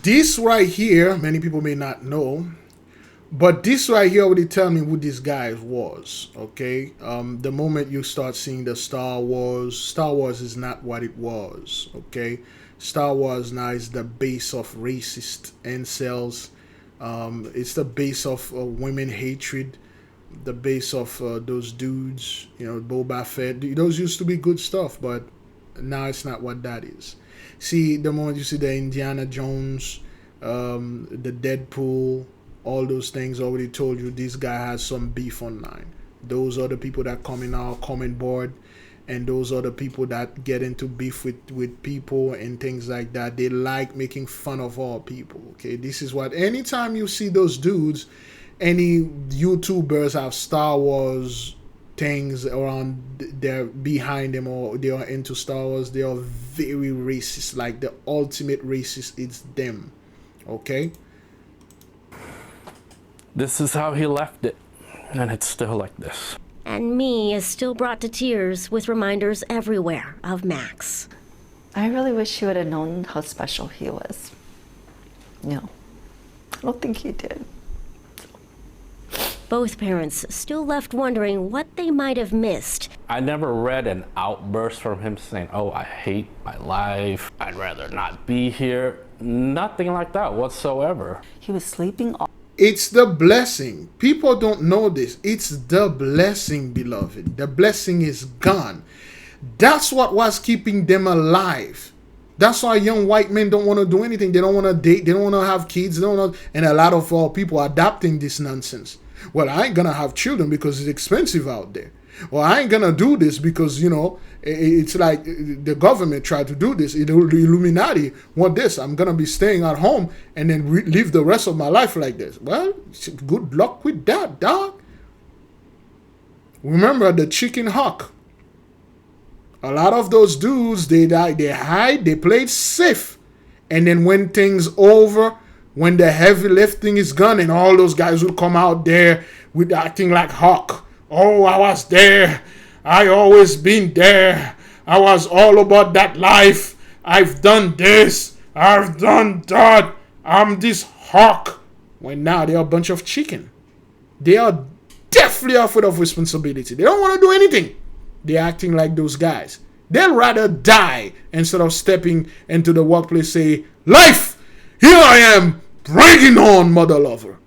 this right here, many people may not know, but this right here already tell me who this guy was, okay? The moment you start seeing the Star Wars is not what it was, okay? Star Wars now is the base of racist incels. It's the base of women hatred, the base of those dudes, you know, Boba Fett. Those used to be good stuff, but now it's not what that is. See, the moment you see the Indiana Jones, the Deadpool, all those things already told you this guy has some beef online. Those are the people that come in our comment board, and those are the people that get into beef with people and things like that. They like making fun of all people, okay? This is what, anytime you see those dudes, any YouTubers have Star Wars things around, they're behind them, or they are into Star Wars, they are very racist. Like the ultimate racist, it's them, okay? This is how he left it, and it's still like this. And me is still brought to tears with reminders everywhere of Max. I really wish you would have known how special he was. No, I don't think he did. Both parents still left wondering what they might have missed. I never read an outburst from him saying, "Oh, I hate my life. I'd rather not be here." Nothing like that whatsoever. He was sleeping all. It's the blessing. People don't know this. It's the blessing, beloved. The blessing is gone. That's what was keeping them alive. That's why young white men don't want to do anything. They don't want to date. They don't want to have kids. They don't want to, and a lot of people are adopting this nonsense. Well, I ain't going to have children because it's expensive out there. Well, I ain't going to do this because, you know, it's like the government tried to do this. The Illuminati want this. I'm going to be staying at home and then live the rest of my life like this. Well, good luck with that, dog. Remember the chicken hawk. A lot of those dudes, they hide, they played safe. And then when things over, when the heavy lifting is done, and all those guys will come out there with acting like Hawk. Oh, I was there. I always been there. I was all about that life. I've done this. I've done that. I'm this Hawk. When now they're a bunch of chicken. They are definitely afraid of responsibility. They don't want to do anything. They're acting like those guys. They'd rather die instead of stepping into the workplace, say, "Life! Here I am, bringing on, mother lover.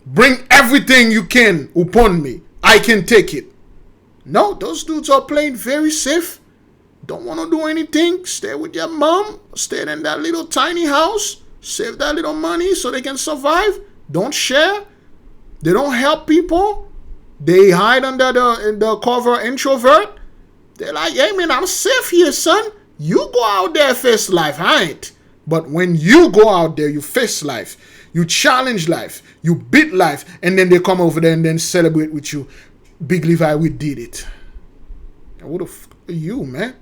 Bring everything you can upon me. I can take it." No, those dudes are playing very safe. Don't want to do anything. Stay with your mom. Stay in that little tiny house. Save that little money so they can survive. Don't share. They don't help people. They hide under the cover introvert. They're like, "Hey man, I'm safe here, son. You go out there, face life. I ain't." But when you go out there, you face life. You challenge life. You beat life. And then they come over there and then celebrate with you. Big Levi, we did it. Who the f are you, man?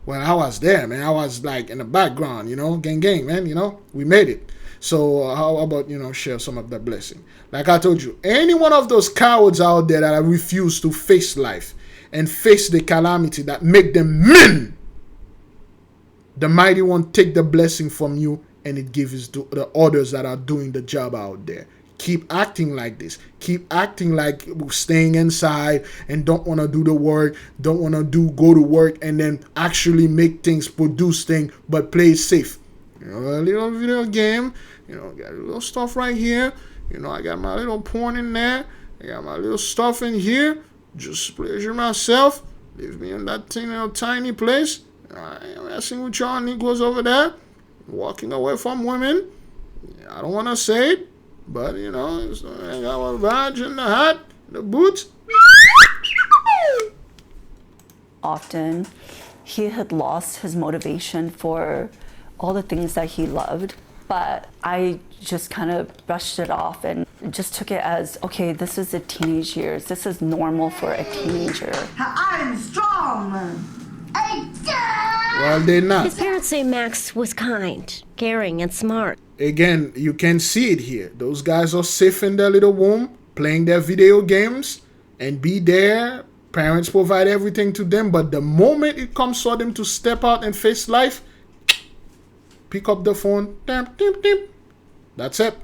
Well, I was there, man. I was like in the background, you know, gang, man, you know, we made it. So how about, you know, share some of that blessing? Like I told you, any one of those cowards out there that refuse to face life and face the calamity that make them men, the mighty one take the blessing from you and it gives to the others that are doing the job out there. Keep acting like this. Keep acting like staying inside and don't want to do the work, don't want to go to work and then actually make things, produce things, but play it safe. You know, a little video game, you know, got a little stuff right here. You know, I got my little porn in there. I got my little stuff in here. Just pleasure myself. Leave me in that little tiny place. I ain't messing with y'all Negroes over there. Walking away from women. I don't want to say it. But, you know, I got a badge in the hat, the boots. Often, he had lost his motivation for all the things that he loved. But I just kind of brushed it off and just took it as, okay, this is the teenage years. This is normal for a teenager. I'm strong. Well, they're not. His parents say Max was kind, caring, and smart. Again, you can see it here. Those guys are safe in their little womb, playing their video games, and be there. Parents provide everything to them, but the moment it comes for them to step out and face life, pick up the phone, tap, tap, tap. That's it.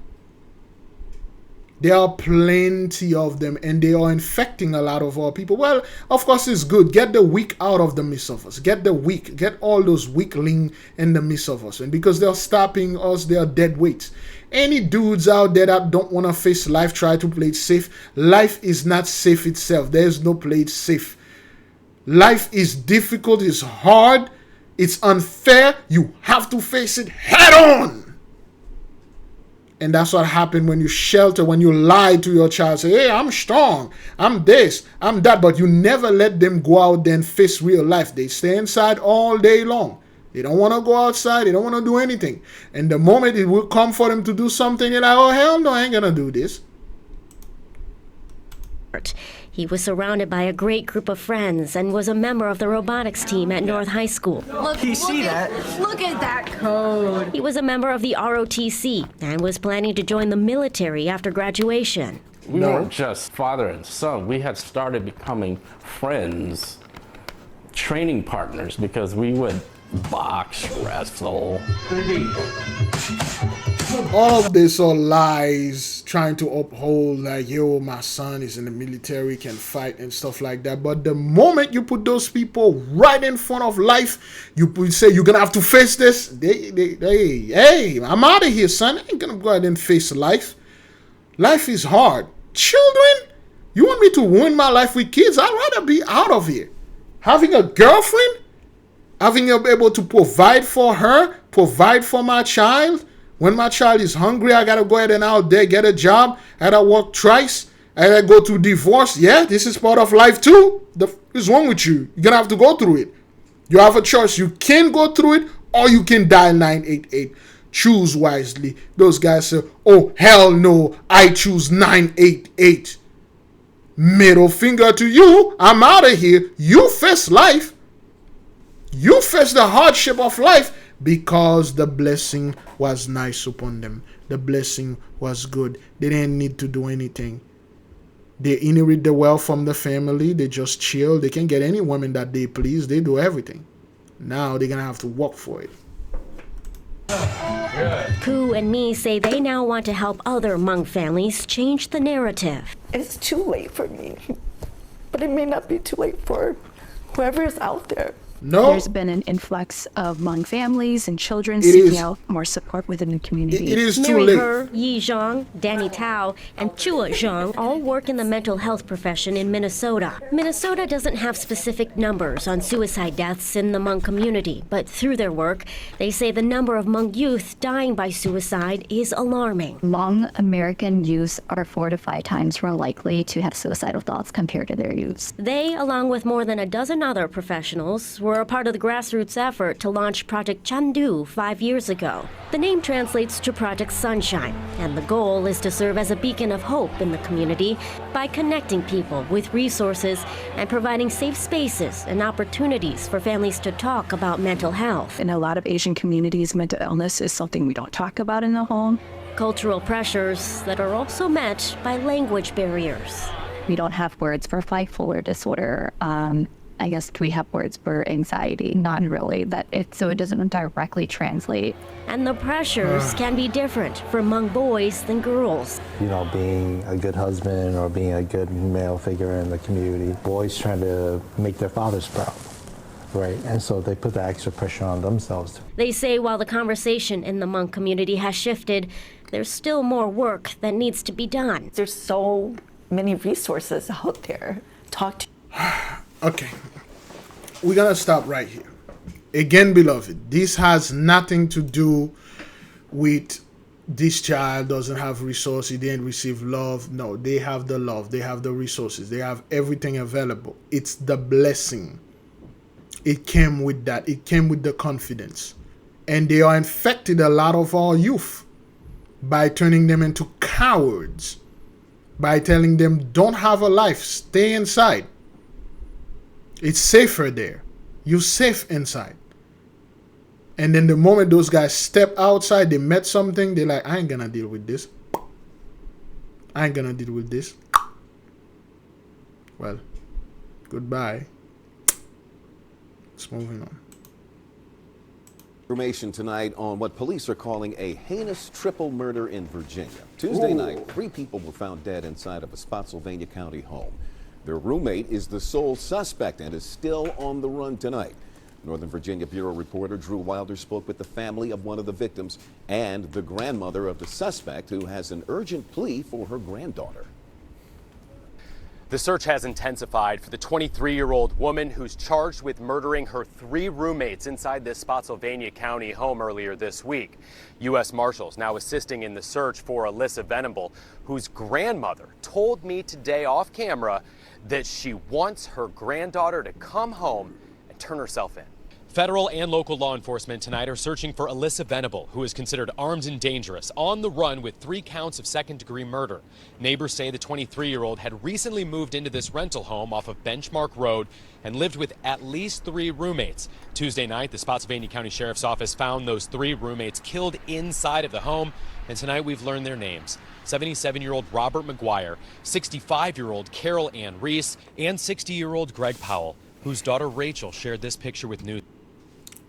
There are plenty of them, and they are infecting a lot of our people. Well, of course, it's good. Get the weak out of the midst of us. Get the weak. Get all those weakling in the midst of us. And because they're stopping us, they are dead weights. Any dudes out there that don't want to face life, try to play it safe. Life is not safe itself. There is no play it safe. Life is difficult. It's hard. It's unfair. You have to face it head on. And that's what happened when you shelter, when you lie to your child. Say, hey, I'm strong. I'm this. I'm that. But you never let them go out there and face real life. They stay inside all day long. They don't want to go outside. They don't want to do anything. And the moment it will come for them to do something, they're like, oh, hell no, I ain't going to do this. He was surrounded by a great group of friends and was a member of the robotics team at North High School. Look at that code. He was a member of the ROTC and was planning to join the military after graduation. We weren't just father and son. We had started becoming friends, training partners, because we would box, wrestle. All of this are lies trying to uphold like, yo, my son is in the military, can fight and stuff like that. But the moment you put those people right in front of life, you say you're gonna have to face this. Hey, I'm out of here, son. I ain't gonna go ahead and face life. Life is hard. Children, you want me to ruin my life with kids? I'd rather be out of here. Having a girlfriend, having to be able to provide for her, provide for my child. When my child is hungry, I gotta go ahead and out there get a job. I gotta work twice. I gotta go through divorce. Yeah, this is part of life too. What's wrong with you? You're gonna have to go through it. You have a choice. You can go through it or you can dial 988. Choose wisely. Those guys say, oh, hell no, I choose 988. Middle finger to you. I'm out of here. You face life. You face the hardship of life. Because the blessing was nice upon them. The blessing was good. They didn't need to do anything. They inherit the wealth from the family. They just chill. They can get any woman that they please. They do everything. Now they're going to have to work for it. Koo and Me say they now want to help other Hmong families change the narrative. It's too late for me, but it may not be too late for whoever is out there. No. There's been an influx of Hmong families and children seeking out more support within the community. It is too Mary late. Her, Yi Zhang, Danny Tao, and Chua Zhang all work in the mental health profession in Minnesota. Minnesota doesn't have specific numbers on suicide deaths in the Hmong community, but through their work, they say the number of Hmong youth dying by suicide is alarming. Hmong American youths are 4 to 5 times more likely to have suicidal thoughts compared to their youths. They, along with more than a dozen other professionals, were a part of the grassroots effort to launch Project Chandu 5 years ago. The name translates to Project Sunshine, and the goal is to serve as a beacon of hope in the community by connecting people with resources and providing safe spaces and opportunities for families to talk about mental health. In a lot of Asian communities, mental illness is something we don't talk about in the home. Cultural pressures that are also met by language barriers. We don't have words for bipolar disorder. I guess we have words for anxiety, not really, so it doesn't directly translate. And the pressures can be different for among boys than girls. You know, being a good husband or being a good male figure in the community. Boys trying to make their fathers proud, right? And so they put the extra pressure on themselves. They say while the conversation in the Hmong community has shifted, there's still more work that needs to be done. There's so many resources out there. Talk to. Okay, we're gonna stop right here. Again, beloved, this has nothing to do with this child doesn't have resources, he didn't receive love. No, they have the love, they have the resources, they have everything available. It's the blessing. It came with that. It came with the confidence. And they are infected a lot of our youth by turning them into cowards, by telling them don't have a life, stay inside. It's safer there. You're safe inside. And then the moment those guys step outside, they met something, they're like, I ain't gonna deal with this. I ain't gonna deal with this. Well, goodbye. Let's move on. Information tonight on what police are calling a heinous triple murder in Virginia. Tuesday night, 3 people were found dead inside of a Spotsylvania County home. Their roommate is the sole suspect and is still on the run tonight. Northern Virginia Bureau reporter Drew Wilder spoke with the family of one of the victims and the grandmother of the suspect, who has an urgent plea for her granddaughter. The search has intensified for the 23-year-old woman who's charged with murdering her 3 roommates inside this Spotsylvania County home earlier this week. U.S. Marshals now assisting in the search for Alyssa Venable, whose grandmother told me today off camera that she wants her granddaughter to come home and turn herself in. Federal and local law enforcement tonight are searching for Alyssa Venable, who is considered armed and dangerous, on the run with 3 counts of second-degree murder. Neighbors say the 23-year-old had recently moved into this rental home off of Benchmark Road and lived with at least 3 roommates. Tuesday night, the Spotsylvania County Sheriff's Office found those 3 roommates killed inside of the home, and tonight we've learned their names. 77-year-old Robert McGuire, 65-year-old Carol Ann Reese, and 60-year-old Greg Powell, whose daughter Rachel shared this picture with news.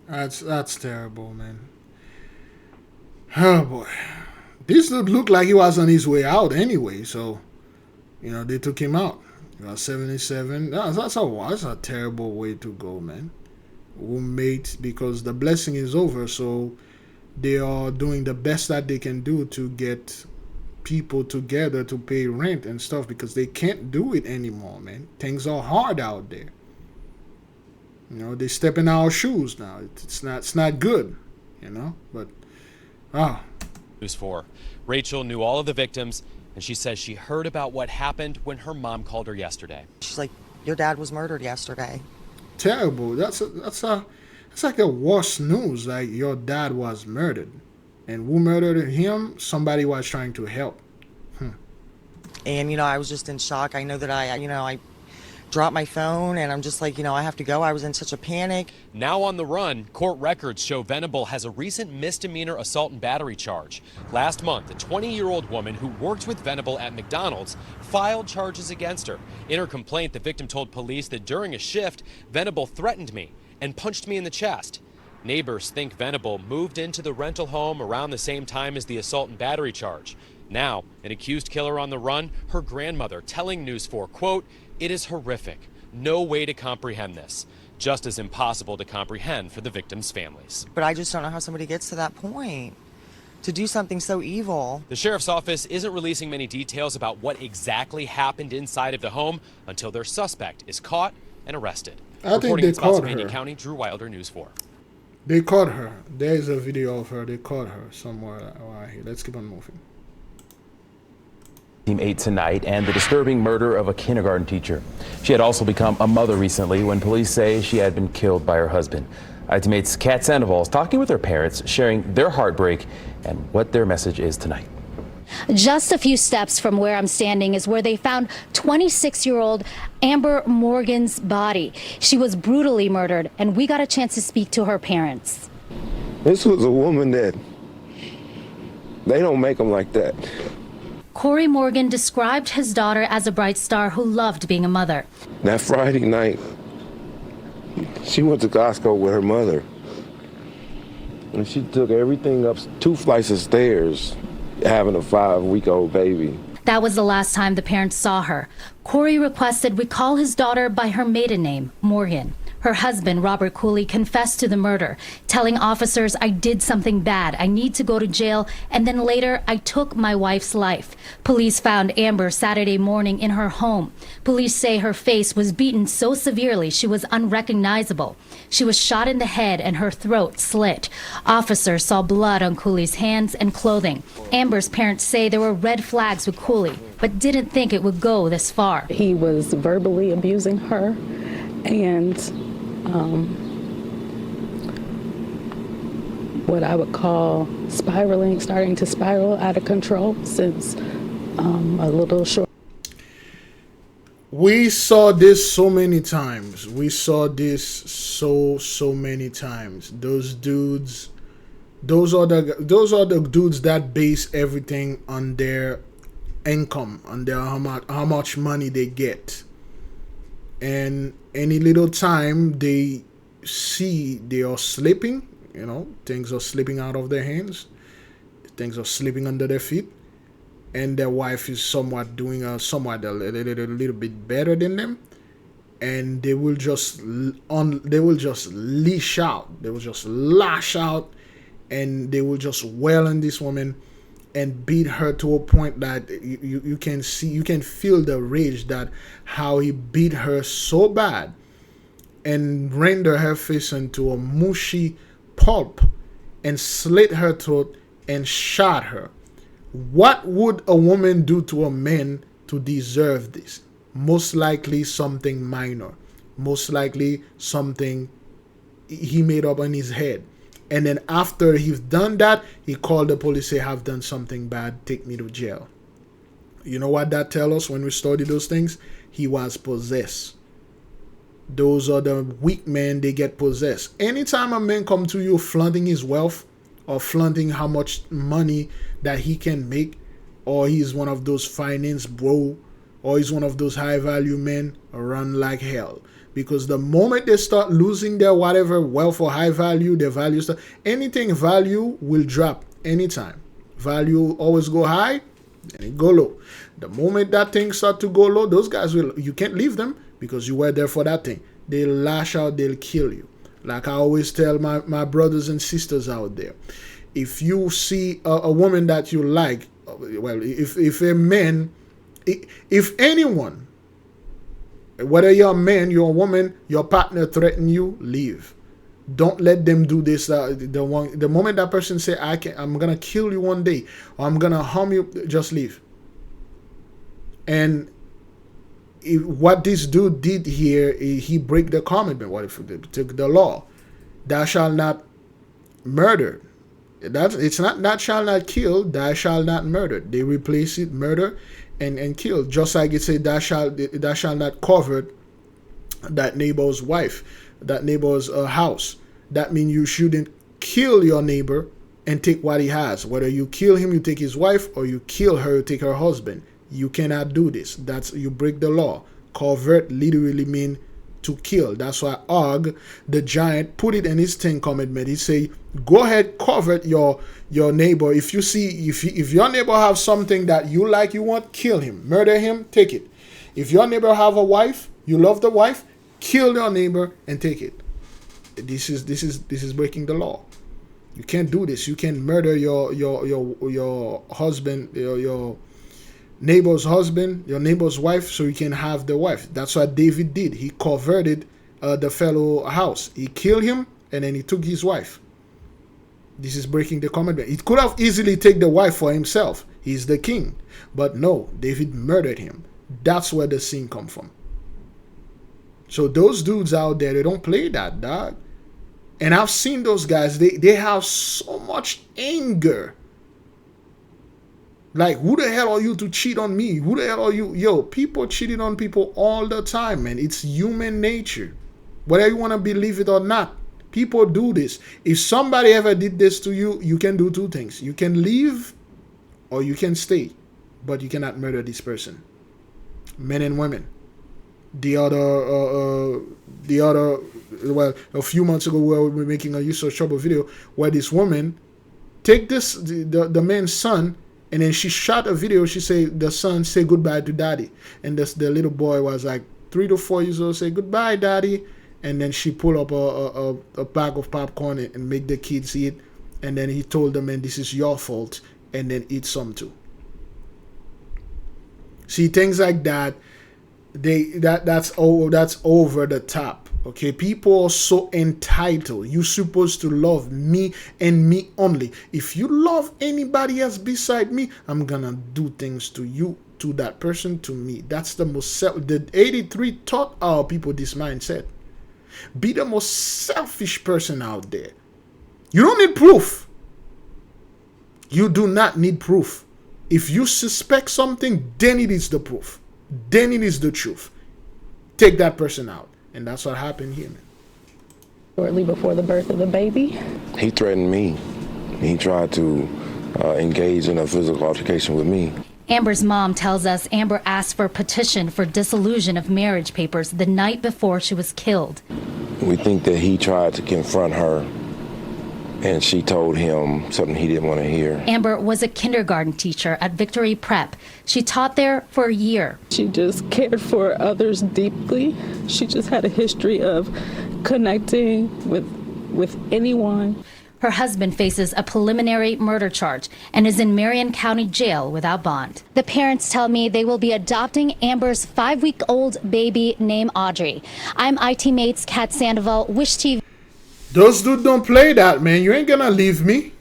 That's terrible, man. Oh boy, this looked like he was on his way out anyway. So, you know, they took him out. He was 77. That's a terrible way to go, man. Roommate, because the blessing is over. So they are doing the best that they can do to get people together to pay rent and stuff, because they can't do it anymore, man. Things are hard out there. You know, they step in our shoes now. It's not good, you know, but, News 4. Rachel knew all of the victims, and she says she heard about what happened when her mom called her yesterday. She's like, your dad was murdered yesterday. Terrible. That's like the worst news. Like, your dad was murdered. And who murdered him? Somebody was trying to help. And, you know, I was just in shock. I know that I dropped my phone, and I'm just like, you know, I have to go. I was in such a panic. Now on the run, court records show Venable has a recent misdemeanor assault and battery charge. Last month, a 20-year-old woman who worked with Venable at McDonald's filed charges against her. In her complaint, the victim told police that during a shift, Venable threatened me and punched me in the chest. Neighbors think Venable moved into the rental home around the same time as the assault and battery charge. Now, an accused killer on the run, her grandmother telling News 4, quote, "It is horrific. No way to comprehend this. Just as impossible to comprehend for the victims' families." But I just don't know how somebody gets to that point, to do something so evil. The sheriff's office isn't releasing many details about what exactly happened inside of the home until their suspect is caught and arrested. Reporting in Spotsylvania County, Drew Wilder, News 4. They caught her. There's a video of her. They caught her somewhere. All right, let's keep on moving. Team 8 tonight, and the disturbing murder of a kindergarten teacher. She had also become a mother recently when police say she had been killed by her husband. Teammates Kat Sandoval is talking with her parents, sharing their heartbreak and what their message is tonight. Just a few steps from where I'm standing is where they found 26-year-old Amber Morgan's body. She was brutally murdered, and we got a chance to speak to her parents. This was a woman that they don't make them like that. Corey Morgan described his daughter as a bright star who loved being a mother. That Friday night, she went to Costco with her mother, and she took everything up 2 flights of stairs, having a 5-week-old baby. That was the last time the parents saw her. Corey requested we call his daughter by her maiden name, Morgan. Her husband, Robert Cooley, confessed to the murder, telling officers, "I did something bad. I need to go to jail, and then later I took my wife's life." Police found Amber Saturday morning in her home. Police say her face was beaten so severely she was unrecognizable. She was shot in the head and her throat slit. Officers saw blood on Cooley's hands and clothing. Amber's parents say there were red flags with Cooley, but didn't think it would go this far. He was verbally abusing her and what I would call starting to spiral out of control since a little short. We saw this so many times. We saw this so many times. Those dudes, those are the dudes that base everything on their income, on their how much money they get. And any little time they see they are slipping, things are slipping out of their hands, things are slipping under their feet, and their wife is somewhat doing a little bit better than them, and they will just lash out, and they will just wail on this woman and beat her to a point that you can feel the rage, that how he beat her so bad and render her face into a mushy pulp and slit her throat and shot her. What would a woman do to a man to deserve this? Most likely something minor, most likely something he made up in his head. And then after he's done that, he called the police, say, "Have done something bad, take me to jail." You know what that tells us when we study those things? He was possessed. Those are the weak men, they get possessed. Anytime a man come to you flaunting his wealth or flaunting how much money that he can make, or he's one of those finance bro, or he's one of those high value men, run like hell. Because the moment they start losing their whatever wealth or high value, their value stuff, anything value will drop anytime. Value always go high, then it go low. The moment that thing start to go low, those guys you can't leave them because you were there for that thing. They'll lash out, they'll kill you. Like I always tell my brothers and sisters out there, if you see a woman that you like, well, if a man, if anyone, whether you're a man, you're a woman, your partner threaten you, leave. Don't let them do this. The moment that person say, I'm gonna kill you one day, or I'm gonna harm you, just leave. And what this dude did here, he break the commandment. What if he took the law? Thou shalt not murder. It's not thou shalt not kill, thou shalt not murder. They replace it, murder and kill. Just like it said, thou shalt not covet that neighbor's wife, that neighbor's house. That means you shouldn't kill your neighbor and take what he has. Whether you kill him, you take his wife, or you kill her, you take her husband. You cannot do this. You break the law. Covet literally mean to kill. That's why Og, the giant, put it in his 10 commandment. He say, go ahead, covet your neighbor. If you see, if your neighbor have something that you like, you want, kill him, murder him, take it. If your neighbor have a wife, you love the wife, kill your neighbor and take it. This is breaking the law. You can't do this. You can murder your husband, your neighbor's husband, your neighbor's wife, so you can have the wife. That's what David did. He coveted the fellow house. He killed him and then he took his wife. This is breaking the commandment. He could have easily taken the wife for himself. He's the king. But no, David murdered him. That's where the scene come from. So those dudes out there, they don't play that, dog. And I've seen those guys, they have so much anger. Like, who the hell are you to cheat on me? Who the hell are you? Yo, people cheating on people all the time, man. It's human nature. Whether you want to believe it or not, people do this. If somebody ever did this to you, you can do two things. You can leave or you can stay. But you cannot murder this person. Men and women. The other, well, a few months ago, we were making a use of trouble video where this woman take the man's son, and then she shot a video. She said the son say goodbye to daddy, and the little boy was like 3 to 4 years old. Say goodbye, daddy, and then she pull up a bag of popcorn and make the kids eat, and then he told the man, "This is your fault," and then eat some too. See, things like that. That's over the top. Okay, people are so entitled. You're supposed to love me and me only. If you love anybody else beside me, I'm gonna do things to you, to that person, to me. That's the most the 83 taught our people this mindset. Be the most selfish person out there. You don't need proof. You do not need proof. If you suspect something, then it is the proof. Then it is the truth. Take that person out. And that's what happened here, man. Shortly before the birth of the baby, He threatened me. He tried to engage in a physical altercation with me. Amber's mom tells us Amber asked for a petition for dissolution of marriage papers the night before she was killed. We think that he tried to confront her, and she told him something he didn't want to hear. Amber was a kindergarten teacher at Victory Prep. She taught there for a year. she just cared for others deeply. She just had a history of connecting with anyone. Her husband faces a preliminary murder charge and is in Marion County Jail without bond. The parents tell me they will be adopting Amber's 5-week-old baby named Audrey. I'm IT Mate's Kat Sandoval, Wish TV. Those dudes don't play that, man. You ain't gonna leave me.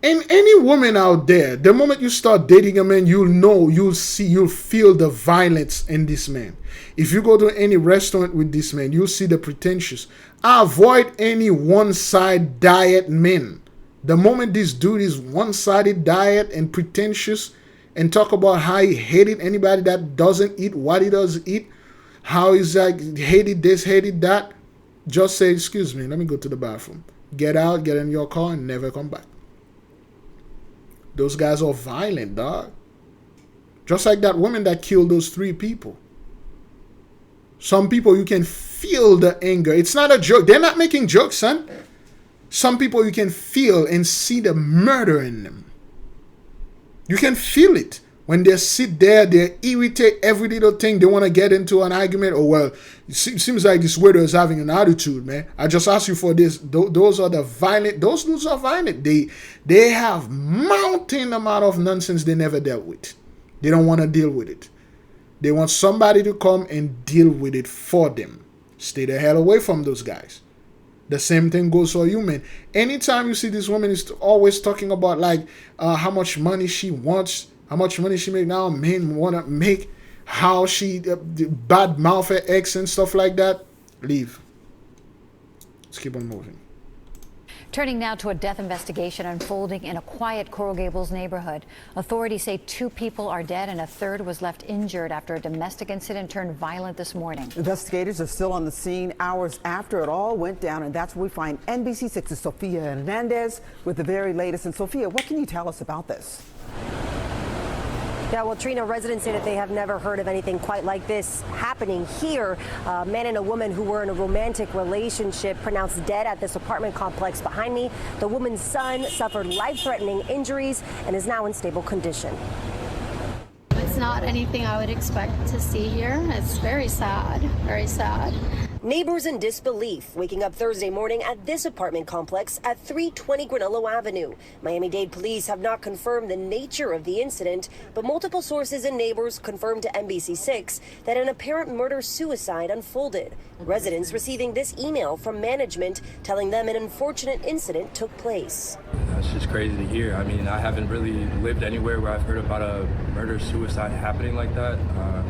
And any woman out there, the moment you start dating a man, you'll know, you'll feel the violence in this man. If you go to any restaurant with this man, you'll see the pretentious. Avoid any one-side diet men. The moment this dude is one-sided diet and pretentious and talk about how he hated anybody that doesn't eat what he does eat, how he's like hated this, hated that, just say, excuse me, let me go to the bathroom. Get out, get in your car, and never come back. Those guys are violent, dog. Just like that woman that killed those 3 people. Some people, you can feel the anger. It's not a joke. They're not making jokes, son. Some people, you can feel and see the murder in them. You can feel it. When they sit there, they irritate every little thing. They want to get into an argument. Oh, well, it seems like this widow is having an attitude, man. I just asked you for this. Those are the violent. Those dudes are violent. They have mountain amount of nonsense they never dealt with. They don't want to deal with it. They want somebody to come and deal with it for them. Stay the hell away from those guys. The same thing goes for you, man. Anytime you see this woman is always talking about like how much money she wants, how much money she make now, men want to make, how she bad mouth her ex and stuff like that, leave. Let's keep on moving. Turning now to a death investigation unfolding in a quiet Coral Gables neighborhood. Authorities say 2 people are dead and a 3rd was left injured after a domestic incident turned violent this morning. Investigators are still on the scene hours after it all went down, and that's where we find NBC6's Sofia Hernandez with the very latest. And Sofia, what can you tell us about this? Yeah, well, Trina, residents say that they have never heard of anything quite like this happening here. A man and a woman who were in a romantic relationship pronounced dead at this apartment complex behind me. The woman's son suffered life-threatening injuries and is now in stable condition. It's not anything I would expect to see here. It's very sad, very sad. Neighbors in disbelief waking up Thursday morning at this apartment complex at 320 Granillo Avenue. Miami-Dade police have not confirmed the nature of the incident, but multiple sources and neighbors confirmed to NBC6 that an apparent murder-suicide unfolded. Residents receiving this email from management telling them an unfortunate incident took place. It's just crazy to hear. I mean, I haven't really lived anywhere where I've heard about a murder-suicide happening like that. I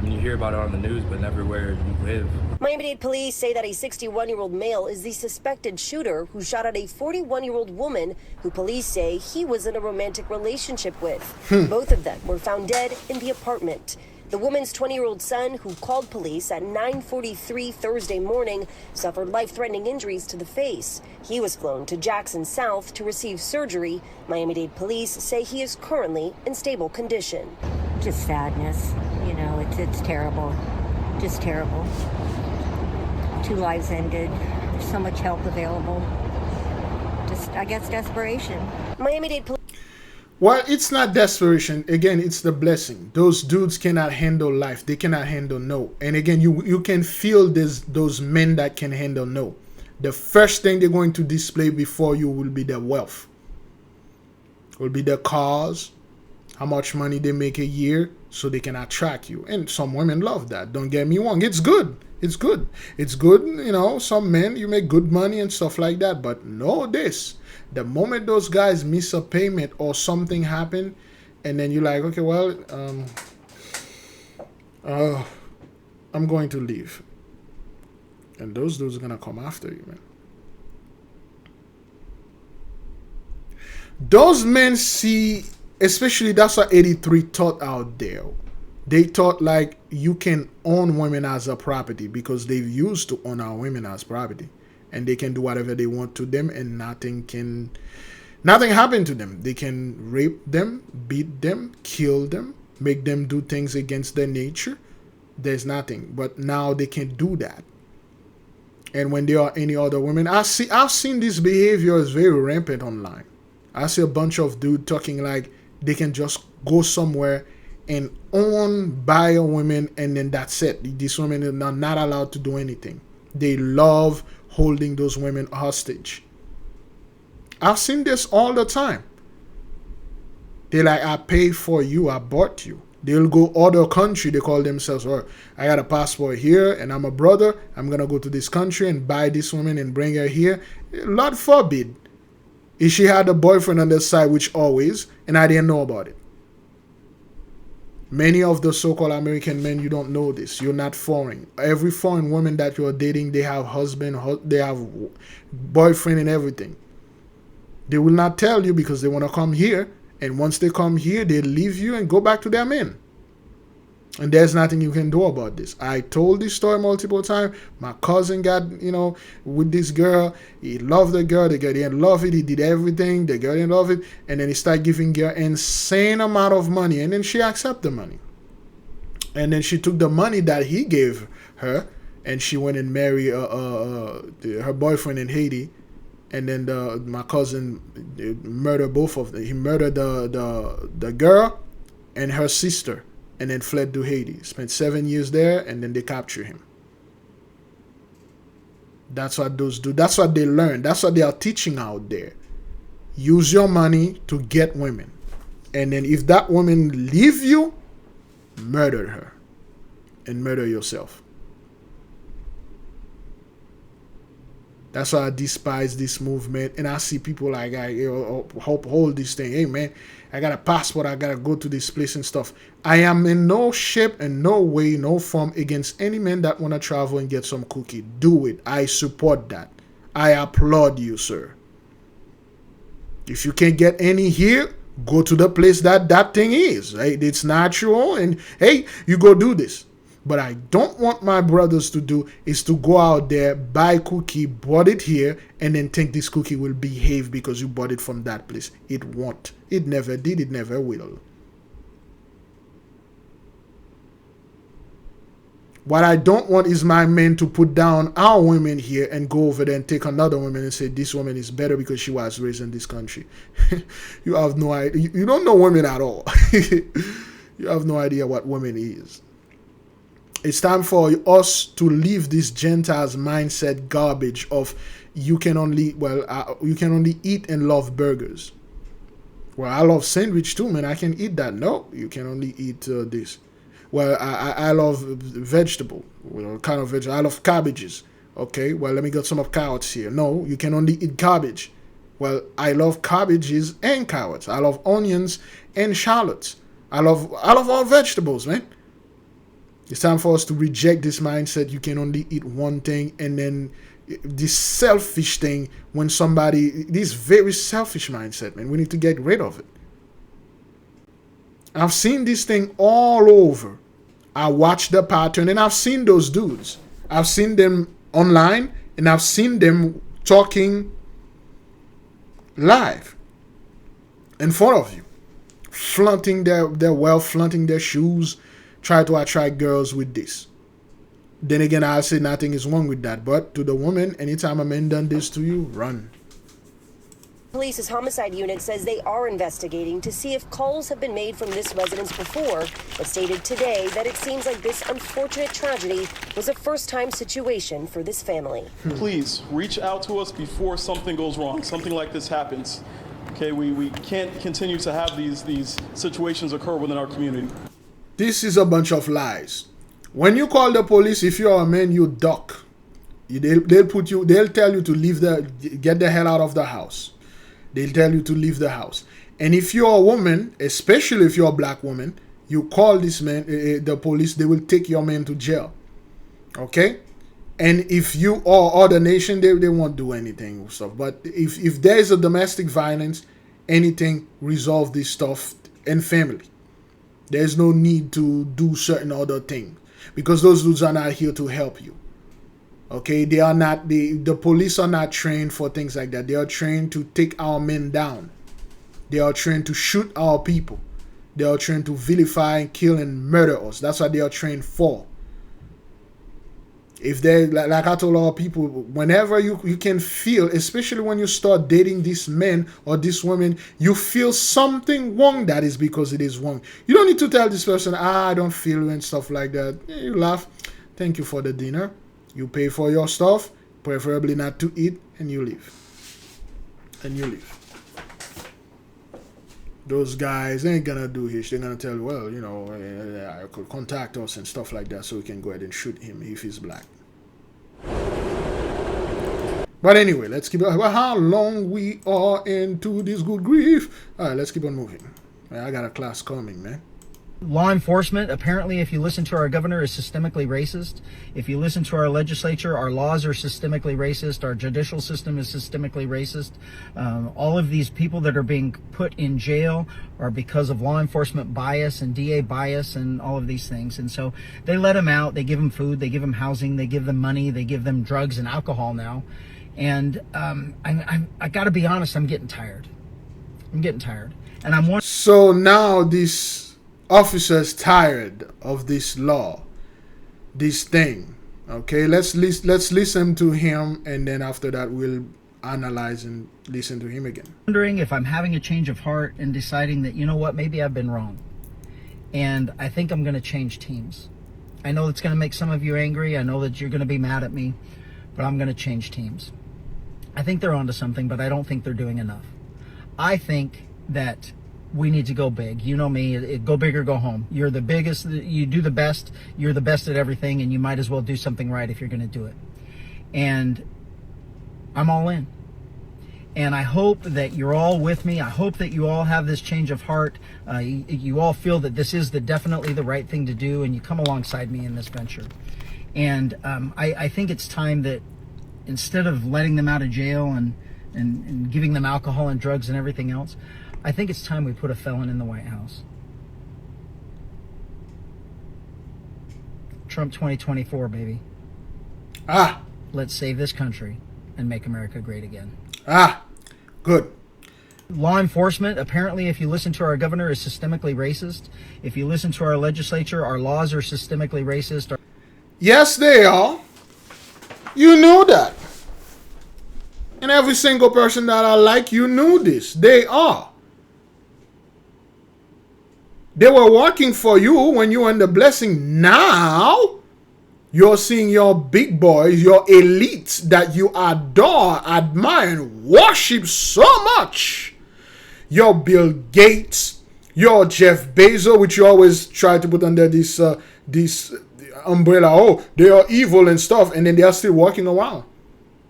mean, you hear about it on the news, but never where you live. Miami-Dade police say that a 61-year-old male is the suspected shooter who shot at a 41-year-old woman who police say he was in a romantic relationship with. Both of them were found dead in the apartment. The woman's 20-year-old son, who called police at 9:43 Thursday morning, suffered life-threatening injuries to the face. He was flown to Jackson South to receive surgery. Miami-Dade police say he is currently in stable condition. Just sadness, you know, it's terrible, just terrible. 2 lives ended. There's so much help available. Just, I guess, desperation. Miami-Dade police. Well, it's not desperation. Again, it's the blessing. Those dudes cannot handle life. They cannot handle no. And again, you can feel those men that can handle no. The first thing they're going to display before you will be their wealth. Will be their cars, how much money they make a year, so they can attract you. And some women love that. Don't get me wrong. It's good. It's good. It's good. You know, some men, you make good money and stuff like that. But know this. The moment those guys miss a payment or something happen, and then you're like, okay, well, I'm going to leave. And those dudes are going to come after you, man. Those men see, especially that's what 83 taught out there. They thought like you can own women as a property because they've used to own our women as property. And they can do whatever they want to them and nothing happen to them. They can rape them, beat them, kill them, make them do things against their nature. There's nothing. But now they can do that. And when there are any other women, I've seen this behavior is very rampant online. I see a bunch of dudes talking like they can just go somewhere and buy a woman and then that's it. These women are not allowed to do anything. They love holding those women hostage. I've seen this all the time. They're like, I pay for you, I bought you. They'll go other country, they call themselves, or I got a passport here and I'm a brother, I'm gonna go to this country and buy this woman and bring her here. Lord forbid. If she had a boyfriend on the side, which always, and I didn't know about it. Many of the so-called American men, you don't know this. You're not foreign. Every foreign woman that you're dating, they have husband, they have boyfriend and everything. They will not tell you because they want to come here. And once they come here, they leave you and go back to their men. And there's nothing you can do about this. I told this story multiple times. My cousin got, with this girl. He loved the girl. The girl didn't love it. He did everything. The girl didn't love it. And then he started giving her insane amount of money. And then she accepted the money. And then she took the money that he gave her. And she went and married her boyfriend in Haiti. And then my cousin murdered both of them. He murdered the girl and her sister. And then fled to Haiti. Spent 7 years there, and then they capture him. That's what those do. That's what they learn. That's what they are teaching out there. Use your money to get women. And then if that woman leave you, murder her. And murder yourself. That's why I despise this movement. And I see people like, hold this thing. Hey, man, I got a passport. I got to go to this place and stuff. I am in no shape and no way, no form against any man that want to travel and get some cookie. Do it. I support that. I applaud you, sir. If you can't get any here, go to the place that thing is. Right? It's natural. And, hey, you go do this. But I don't want my brothers to do is to go out there, buy cookie, bought it here, and then think this cookie will behave because you bought it from that place. It won't. It never did. It never will. What I don't want is my men to put down our women here and go over there and take another woman and say this woman is better because she was raised in this country. You have no idea. You don't know women at all. You have no idea what women is. It's time for us to leave this Gentiles mindset garbage of you can only eat and love burgers. Well, I love sandwich too, man. I can eat that. No, you can only eat this. Well, I love vegetable. Well, kind of vegetable. I love cabbages. Okay, well, let me get some of carrots here. No, you can only eat cabbage. Well, I love cabbages and carrots. I love onions and shallots. I love all vegetables, man. It's time for us to reject this mindset you can only eat one thing, and then this selfish thing when somebody, this very selfish mindset, man. We need to get rid of it. I've seen this thing all over. I watch the pattern, and I've seen those dudes. I've seen them online, and I've seen them talking live in front of you, flaunting their wealth, flaunting their shoes, try to attract girls with this. Then again, I'll say nothing is wrong with that. But to the woman, anytime a man done this to you, run. Police's homicide unit says they are investigating to see if calls have been made from this residence before, but stated today that it seems like this unfortunate tragedy was a first-time situation for this family. Please reach out to us before something goes wrong, something like this happens. Okay, we can't continue to have these situations occur within our community. This is a bunch of lies. When you call the police, if you're a man, you duck. They'll tell you to get the hell out of the house. They'll tell you to leave the house. And if you're a woman, especially if you're a black woman, you call this man, the police, they will take your man to jail. Okay? And if you are other nation, they won't do anything or stuff. But if there is a domestic violence, anything, resolve this stuff in family. There's no need to do certain other things, because those dudes are not here to help you. Okay, they are not, the police are not trained for things like that. They are trained to take our men down. They are trained to shoot our people. They are trained to vilify and kill and murder us. That's what they are trained for. If they, like I told our people, whenever you can feel, especially when you start dating this man or this woman, you feel something wrong, that is because it is wrong. You don't need to tell this person, I don't feel and stuff like that. You laugh. Thank you for the dinner. You pay for your stuff, preferably not to eat, and you leave. And you leave. Those guys ain't gonna do his. They're gonna tell you, well, you know, I could contact us and stuff like that so we can go ahead and shoot him if he's black. But anyway, let's keep on. How long we are into this good grief? All right, let's keep on moving. I got a class coming, man. Law enforcement, apparently, if you listen to our governor, is systemically racist. If you listen to our legislature, our laws are systemically racist. Our judicial system is systemically racist. All of these people that are being put in jail are because of law enforcement bias and DA bias and all of these things. And so they let them out. They give them food. They give them housing. They give them money. They give them drugs and alcohol now. And I got to be honest, I'm getting tired. I'm getting tired. And I'm wondering. So now this officer's tired of this law, this thing. Okay, let's listen to him, and then after that we'll analyze and listen to him again. Wondering if I'm having a change of heart and deciding that, you know what, maybe I've been wrong. And I think I'm going to change teams. I know it's going to make some of you angry. I know that you're going to be mad at me, but I'm going to change teams. I think they're onto something, but I don't think they're doing enough. I think that we need to go big. You know me, go big or go home. You're the biggest, you do the best, you're the best at everything, and you might as well do something right if you're going to do it. And I'm all in. And I hope that you're all with me. I hope that you all have this change of heart. You all feel that this is definitely the right thing to do, and you come alongside me in this venture. And I think it's time that instead of letting them out of jail and giving them alcohol and drugs and everything else, I think it's time we put a felon in the White House. Trump 2024, baby. Let's save this country and make America great again. Good. Law enforcement, apparently, if you listen to our governor, is systemically racist. If you listen to our legislature, our laws are systemically racist. Yes, they are. You knew that. And every single person that I like, you knew this. They are. They were working for you when you were in the blessing. Now, you're seeing your big boys, your elites that you adore, admire, and worship so much. Your Bill Gates, your Jeff Bezos, which you always try to put under this umbrella. Oh, they are evil and stuff, and then they are still walking around.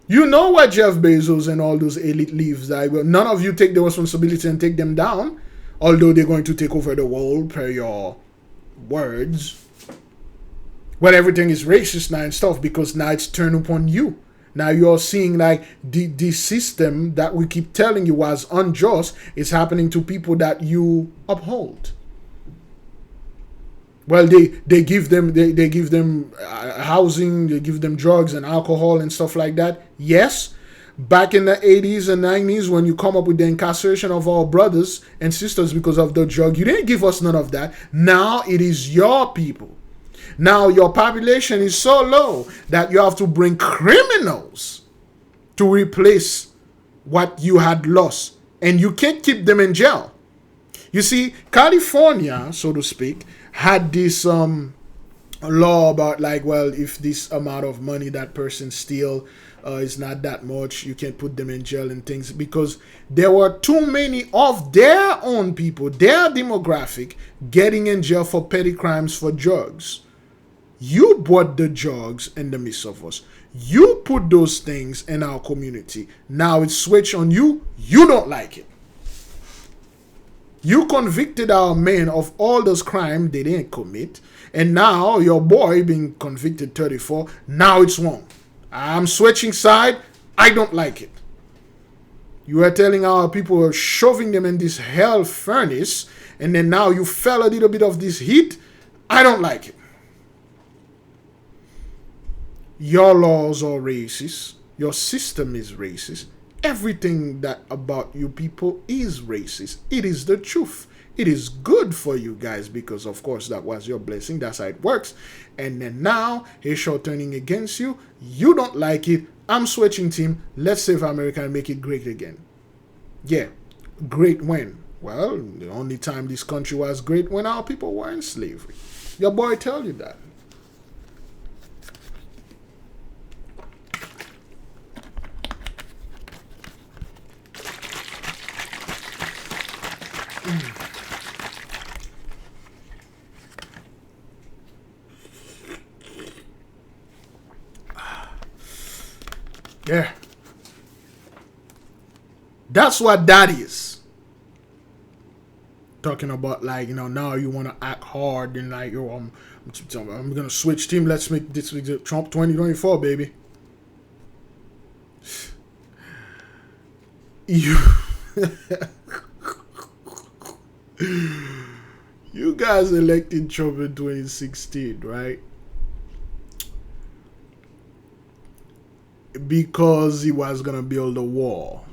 You know what Jeff Bezos and all those elite leaves. None of you take the responsibility and take them down, although they're going to take over the world per your words. Well, everything is racist now and stuff because now it's turned upon you. Now you're seeing like the system that we keep telling you was unjust is happening to people that you uphold. Well, they give them housing, they give them drugs and alcohol and stuff like that. Yes, back in the 80s and 90s when you come up with the incarceration of our brothers and sisters because of the drug, you didn't give us none of that. Now it is your people. Now your population is so low that you have to bring criminals to replace what you had lost. And you can't keep them in jail. You see, California, so to speak, had this law about like, well, if this amount of money that person steal is not that much, you can't put them in jail and things, because there were too many of their own people, their demographic, getting in jail for petty crimes for drugs. You brought the drugs in the midst of us. You put those things in our community. Now it's switched on you. You don't like it. You convicted our men of all those crimes they didn't commit. And now your boy being convicted 34. Now it's wrong. I'm switching side. I don't like it. You are telling our people, shoving them in this hell furnace. And then now you felt a little bit of this heat. I don't like it. Your laws are racist. Your system is racist. Everything that about you people is racist. It is the truth. It is good for you guys because, of course, that was your blessing. That's how it works. And then now, Haitian turning against you. You don't like it. I'm switching team. Let's save America and make it great again. Yeah, great when? Well, the only time this country was great when our people were in slavery. Your boy tell you that. Yeah. That's what that is. Talking about like, now you want to act hard and like, I'm going to switch team. Let's make this Trump 2024, baby. You you guys elected Trump in 2016, right? Because he was going to build a wall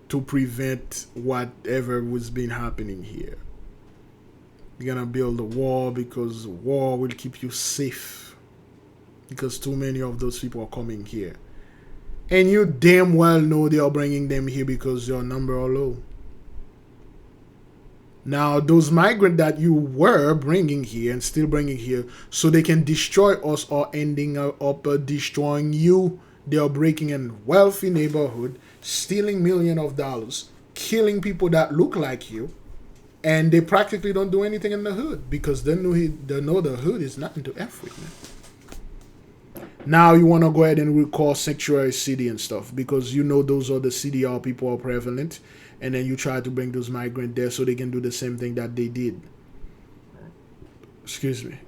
to prevent whatever was been happening here. You're going to build a wall because war will keep you safe. Because too many of those people are coming here. And you damn well know they are bringing them here because your number are low. Now, those migrants that you were bringing here and still bringing here so they can destroy us or ending up destroying you. They are breaking in wealthy neighborhood, stealing millions of dollars, killing people that look like you, and they practically don't do anything in the hood because they know the hood is nothing to F with, man. Now you want to go ahead and recall sanctuary city and stuff because you know those are the city our people are prevalent, and then you try to bring those migrants there so they can do the same thing that they did. Excuse me.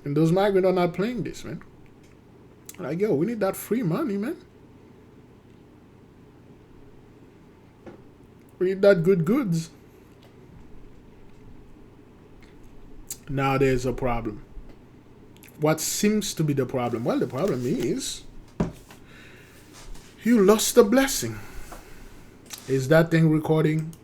And those migrants are not playing this, man. Like, yo, we need that free money, man. We need that good goods. Now there's a problem. What seems to be the problem? Well, the problem is you lost the blessing. Is that thing recording?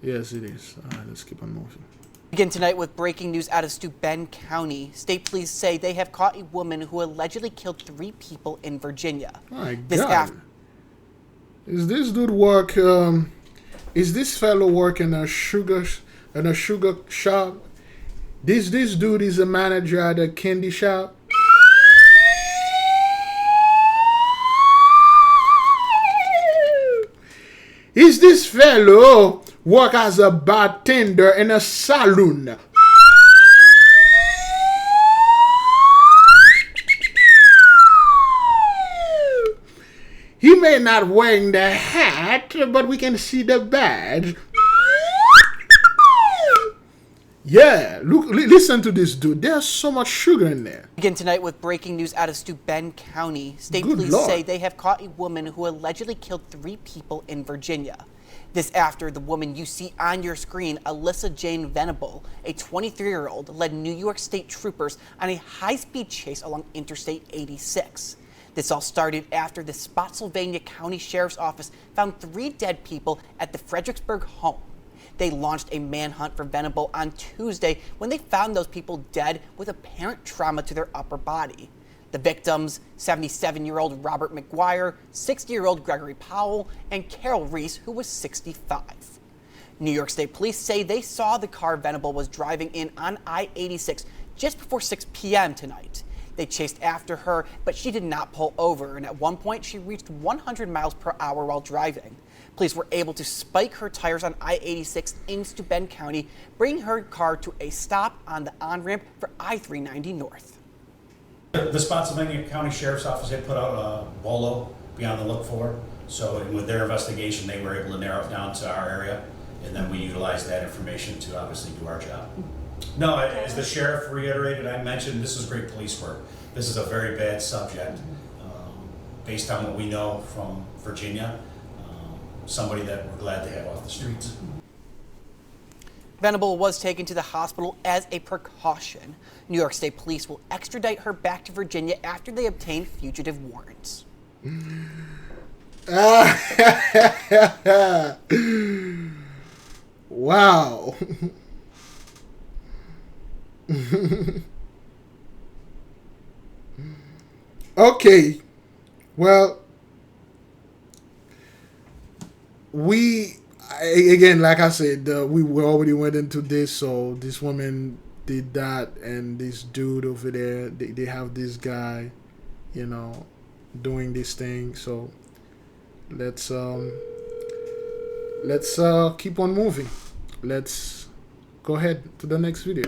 Yes, it is. All right, let's keep on moving. Begin tonight with breaking news out of Steuben County. State police say they have caught a woman who allegedly killed 3 people in Virginia. My God. Is this dude work? Is this fellow working a sugar shop? This dude is a manager at a candy shop. Is this fellow work as a bartender in a saloon? He may not wearing the hat, but we can see the badge. Yeah, look, listen to this dude. There's so much sugar in there. Begin tonight with breaking news out of Steuben County. State Good police Lord. say they have caught a woman who allegedly killed 3 people in Virginia. This after the woman you see on your screen, Alyssa Jane Venable, a 23-year-old, led New York State troopers on a high-speed chase along Interstate 86. This all started after the Spotsylvania County Sheriff's Office found 3 dead people at the Fredericksburg home. They launched a manhunt for Venable on Tuesday when they found those people dead with apparent trauma to their upper body. The victims, 77-year-old Robert McGuire, 60-year-old Gregory Powell, and Carol Reese, who was 65. New York State Police say they saw the car Venable was driving in on I-86 just before 6 p.m. tonight. They chased after her, but she did not pull over, and at one point she reached 100 miles per hour while driving. Police were able to spike her tires on I-86 in Steuben County, bringing her car to a stop on the on-ramp for I-390 North. The Spotsylvania County Sheriff's Office had put out a BOLO, be on the look for. So with their investigation, they were able to narrow it down to our area, and then we utilized that information to obviously do our job. No, as the sheriff reiterated, I mentioned this is great police work. This is a very bad subject. Based on what we know from Virginia, somebody that we're glad to have off the streets. Venable was taken to the hospital as a precaution. New York State Police will extradite her back to Virginia after they obtain fugitive warrants. Wow. Okay. Well, again, like I said, we already went into this. So this woman did that, and this dude over there, they have this guy, you know, doing this thing. So let's keep on moving. Let's go ahead to the next video.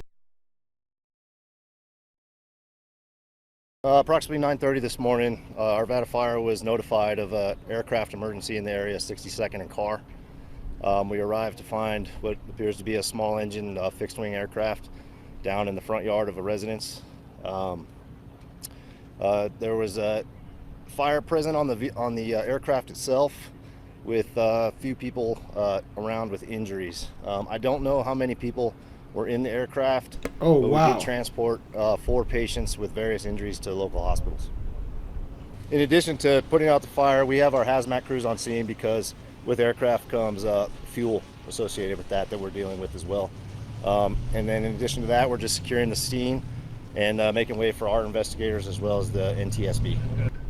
Approximately 9:30 this morning, Arvada Fire was notified of an aircraft emergency in the area, 62nd and Carr. We arrived to find what appears to be a small engine fixed wing aircraft down in the front yard of a residence. There was a fire present on the aircraft itself, with a few people around with injuries. I don't know how many people were in the aircraft. Oh, but wow. We did transport 4 patients with various injuries to local hospitals. In addition to putting out the fire, we have our hazmat crews on scene because with aircraft comes fuel associated with that we're dealing with as well. And then in addition to that, we're just securing the scene and making way for our investigators as well as the NTSB.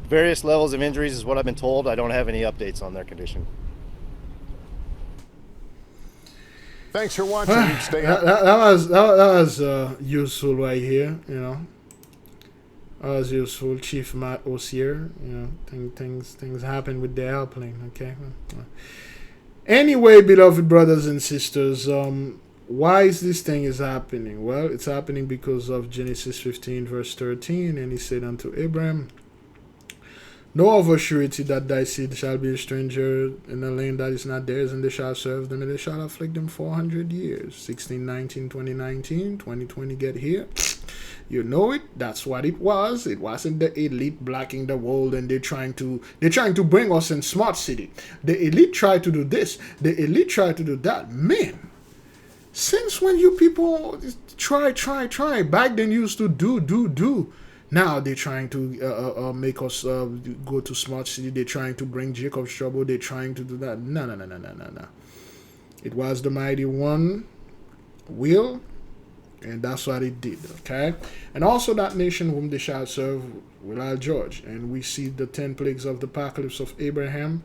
Various levels of injuries is what I've been told. I don't have any updates on their condition. Thanks for watching. Stay up. That was useful right here, you know. That was useful. Chief Matt Osier, you know, things happen with the airplane, okay? Anyway, beloved brothers and sisters, why is this thing is happening? Well, it's happening because of Genesis 15 verse 13, and he said unto Abraham, know of a surety that thy seed shall be a stranger in a land that is not theirs, and they shall serve them, and they shall afflict them 400 years. 1619, 2019, 2020 get here. You know it. That's what it was. It wasn't the elite blocking the world, and they're trying to bring us in smart city. The elite try to do this. The elite try to do that. Man, since when you people try, back then you used to do. Now they're trying to make us go to smart city. They're trying to bring Jacob's trouble. They're trying to do that. No. It was the mighty one will, and that's what it did. Okay, and also that nation whom they shall serve will I judge. And we see the 10 plagues of the apocalypse of Abraham.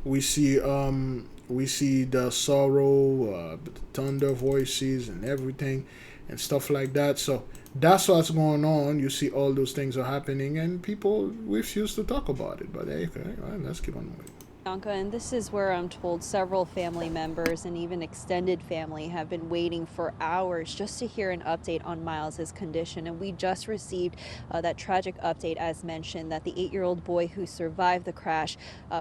We see the sorrow, the thunder voices, and everything, and stuff like that. So that's what's going on. You see all those things are happening, and people refuse to talk about it. But hey, okay, all right, let's keep on moving. Bianca, and this is where I'm told several family members and even extended family have been waiting for hours just to hear an update on Miles's condition. And we just received that tragic update, as mentioned, that the 8-year-old boy who survived the crash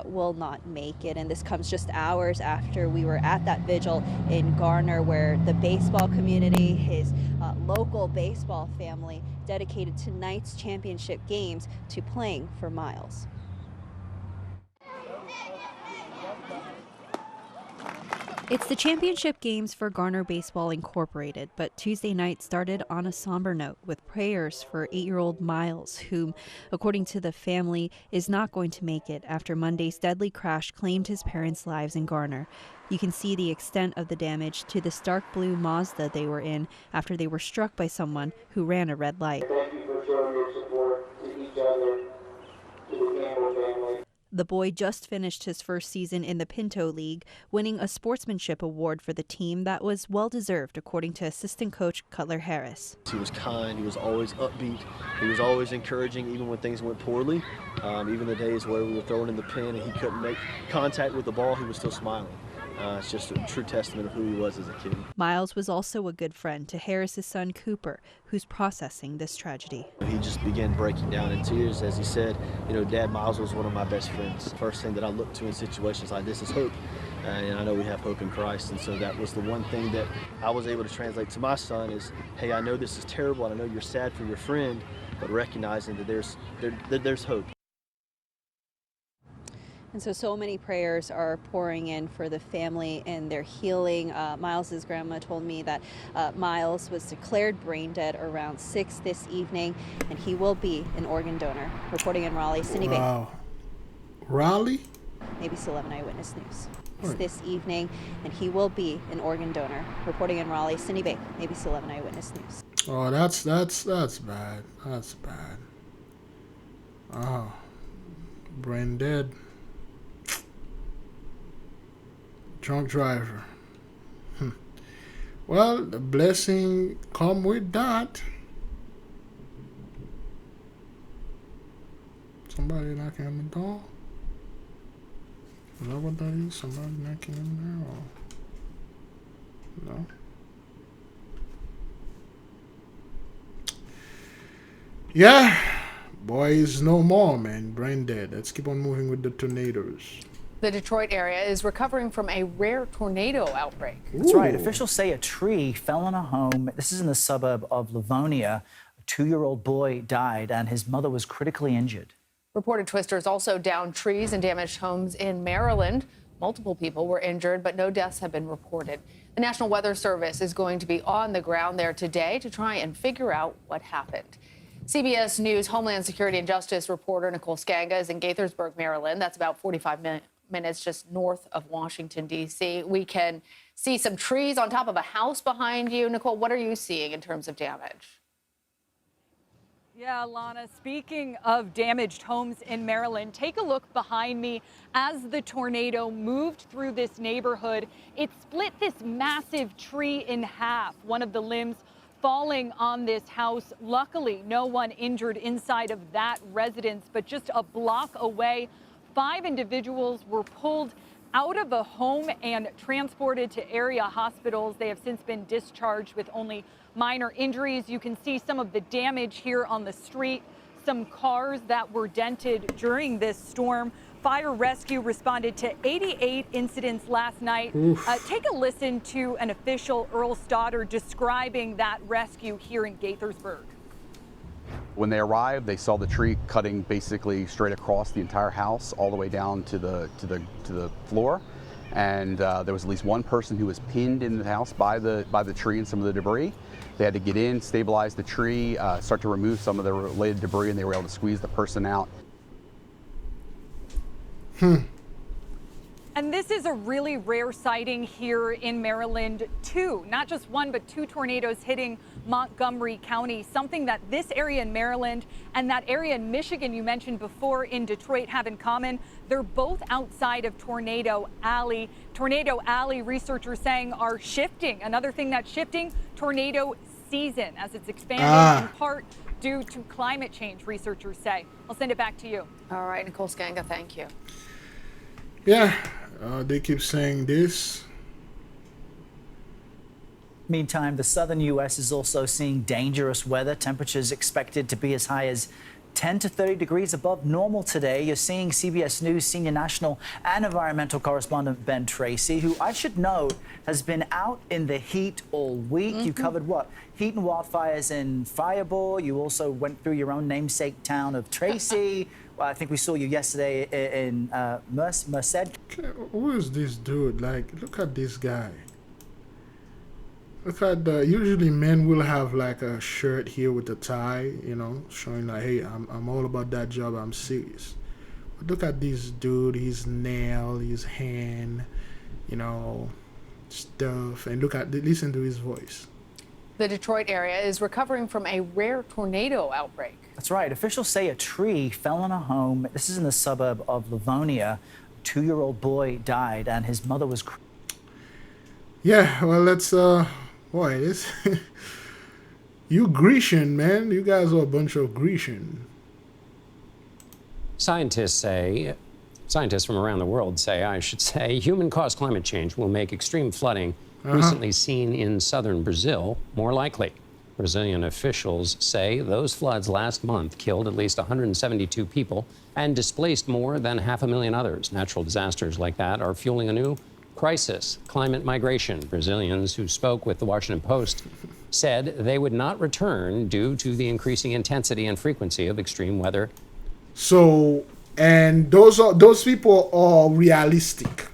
will not make it. And this comes just hours after we were at that vigil in Garner, where the baseball community, his local baseball family, dedicated tonight's championship games to playing for Miles. It's the championship games for Garner Baseball Incorporated, but Tuesday night started on a somber note with prayers for 8-year-old Miles, whom, according to the family, is not going to make it after Monday's deadly crash claimed his parents' lives in Garner. You can see the extent of the damage to the stark blue Mazda they were in after they were struck by someone who ran a red light. Thank you for showing your support to each other, to the Campbell family. The boy just finished his first season in the Pinto League, winning a sportsmanship award for the team that was well-deserved, according to assistant coach Cutler Harris. He was kind, he was always upbeat, he was always encouraging even when things went poorly. Even the days where we were throwing in the pen and he couldn't make contact with the ball, he was still smiling. It's just a true testament of who he was as a kid. Miles was also a good friend to Harris's son Cooper, who's processing this tragedy. He just began breaking down in tears as he said, you know, Dad, Miles was one of my best friends. First thing that I look to in situations like this is hope. And I know we have hope in Christ. And so that was the one thing that I was able to translate to my son is, hey, I know this is terrible and I know you're sad for your friend, but recognizing that there's hope. And so many prayers are pouring in for the family and their healing. Miles's grandma told me that Miles was declared brain dead around 6 this evening, and he will be an organ donor. Reporting in Raleigh, Cindy Wow. Raleigh? ABC 11 Eyewitness News. It's this evening, and he will be an organ donor. Reporting in Raleigh, Cindy Bay, ABC 11 Eyewitness News. Oh, that's bad. That's bad. Oh, brain dead. Drunk driver. Well, the blessing come with that. Somebody knocking on the door. Is that what that is? Somebody knocking in there? Or no? Yeah. Boys, no more, man. Brain dead. Let's keep on moving with the tornadoes. The Detroit area is recovering from a rare tornado outbreak. That's right. Officials say a tree fell on a home. This is in the suburb of Livonia. A 2-year-old boy died and his mother was critically injured. Reported twisters also downed trees and damaged homes in Maryland. Multiple people were injured, but no deaths have been reported. The National Weather Service is going to be on the ground there today to try and figure out what happened. CBS News Homeland Security and Justice reporter Nicole Skanga is in Gaithersburg, Maryland. That's about 45 minutes just north of Washington, D.C. We can see some trees on top of a house behind you. Nicole, what are you seeing in terms of damage? Yeah, Lana, speaking of damaged homes in Maryland, take a look behind me. As the tornado moved through this neighborhood, it split this massive tree in half, one of the limbs falling on this house. Luckily, no one injured inside of that residence, but just a block away, 5 individuals were pulled out of a home and transported to area hospitals. They have since been discharged with only minor injuries. You can see some of the damage here on the street, some cars that were dented during this storm. Fire rescue responded to 88 incidents last night. Take a listen to an official, Earl Stoddard, describing that rescue here in Gaithersburg. When they arrived, they saw the tree cutting basically straight across the entire house, all the way down to the floor. And there was at least one person who was pinned in the house by the tree and some of the debris. They had to get in, stabilize the tree, start to remove some of the related debris, and they were able to squeeze the person out. And this is a really rare sighting here in Maryland. 2, not just 1, but 2 tornadoes hitting Montgomery County, something that this area in Maryland and that area in Michigan you mentioned before in Detroit have in common. They're both outside of Tornado Alley. Tornado Alley, researchers saying, are shifting. Another thing that's shifting, tornado season, as it's expanding in part due to climate change, researchers say. I'll send it back to you. All right, Nicole Skanga, thank you. Yeah, they keep saying this. Meantime, the southern U.S. is also seeing dangerous weather. Temperatures expected to be as high as 10 to 30 degrees above normal today. You're seeing CBS News senior national and environmental correspondent Ben Tracy, who I should note has been out in the heat all week. You covered what? Heat and wildfires in Fireball. You also went through your own namesake town of Tracy. Well, I think we saw you yesterday in Merced. Who is this dude? Like, look at this guy. Look at the. Usually, men will have like a shirt here with a tie, you know, showing like, "Hey, I'm all about that job. I'm serious." But look at this dude. His nail, his hand, you know, stuff, and listen to his voice. The Detroit area is recovering from a rare tornado outbreak. That's right. Officials say a tree fell on a home. This is in the suburb of Livonia. A 2-year-old boy died, and his mother was. Yeah, well, let's boy, this you Grecian, man. You guys are a bunch of Grecian. Scientists from around the world say, I should say, human-caused climate change will make extreme flooding recently seen in southern Brazil more likely. Brazilian officials say those floods last month killed at least 172 people and displaced more than 500,000 others. Natural disasters like that are fueling a new crisis, climate migration. Brazilians who spoke with the Washington Post said they would not return due to the increasing intensity and frequency of extreme weather. So, and those people are realistic.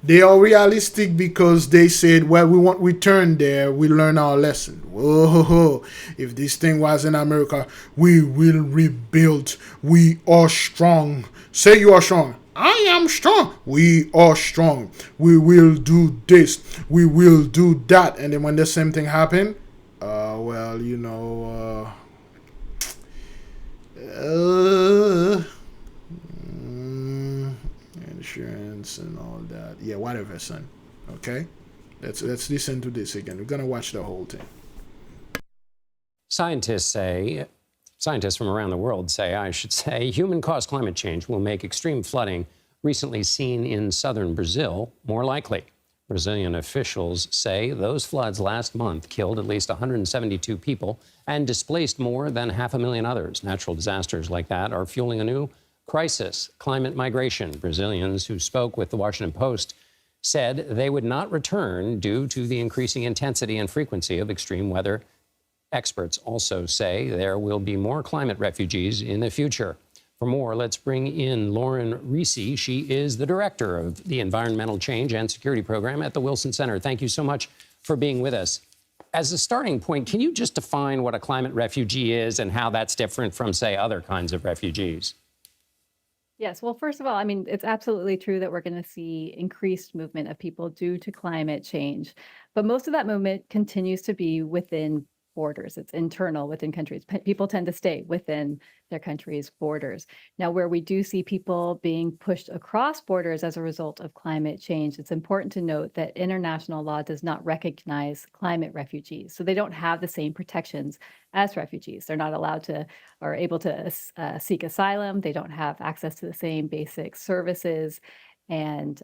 They are realistic because they said, well, we won't return there. We learn our lesson. Whoa, if this thing was in America, we will rebuild. We are strong. Say you are strong. I am strong. We are strong. We will do this. We will do that. And then when the same thing happen, well, you know, insurance and all that. Yeah, whatever, son. Okay, let's listen to this again. We're gonna watch the whole thing. Scientists from around the world say, I should say, human-caused climate change will make extreme flooding recently seen in southern Brazil more likely. Brazilian officials say those floods last month killed at least 172 people and displaced more than 500,000 others. Natural disasters like that are fueling a new crisis, climate migration. Brazilians who spoke with the Washington Post said they would not return due to the increasing intensity and frequency of extreme weather. Experts also say there will be more climate refugees in the future. For more, let's bring in Lauren Reese. She is the director of the Environmental Change and Security Program at the Wilson Center. Thank you so much for being with us. As a starting point, can you just define what a climate refugee is and how that's different from, say, other kinds of refugees? Yes. Well, first of all, I mean, it's absolutely true that we're going to see increased movement of people due to climate change. But most of that movement continues to be within borders. It's internal within countries. People tend to stay within their country's borders. Now, where we do see people being pushed across borders as a result of climate change, it's important to note that international law does not recognize climate refugees. So they don't have the same protections as refugees. They're not allowed to or able to seek asylum. They don't have access to the same basic services and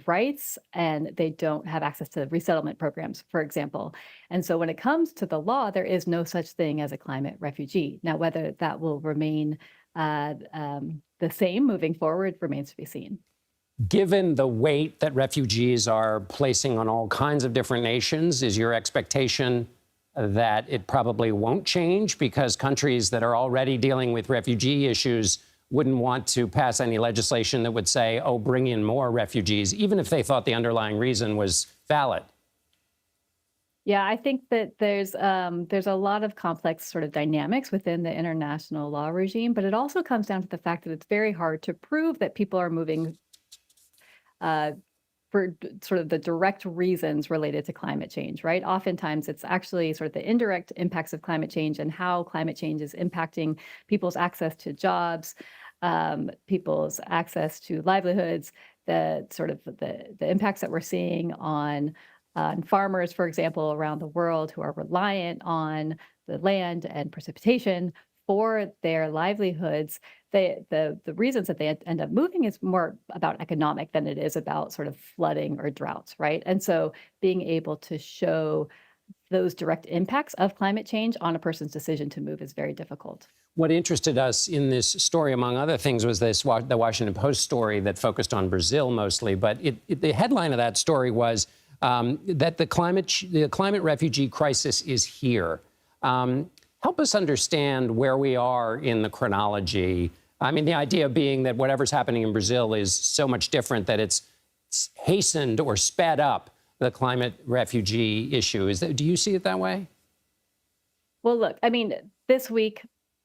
rights, and they don't have access to resettlement programs, for example. And so when it comes to the law, there is no such thing as a climate refugee. Now, whether that will remain the same moving forward remains to be seen. Given the weight that refugees are placing on all kinds of different nations, is your expectation that it probably won't change because countries that are already dealing with refugee issues wouldn't want to pass any legislation that would say, oh, bring in more refugees, even if they thought the underlying reason was valid? Yeah, I think that there's a lot of complex sort of dynamics within the international law regime, but it also comes down to the fact that it's very hard to prove that people are moving for sort of the direct reasons related to climate change, right? Oftentimes, it's actually sort of the indirect impacts of climate change and how climate change is impacting people's access to jobs, people's access to livelihoods, the impacts that we're seeing on farmers, for example, around the world who are reliant on the land and precipitation for their livelihoods, the reasons that they end up moving is more about economic than it is about sort of flooding or droughts, right? And so being able to show those direct impacts of climate change on a person's decision to move is very difficult. What interested us in this story, among other things, was the Washington Post story that focused on Brazil mostly. But the headline of that story was that the climate refugee crisis is here. Help us understand where we are in the chronology. I mean, the idea being that whatever's happening in Brazil is so much different that it's hastened or sped up the climate refugee issue. Do you see it that way? Well, look, I mean, this week,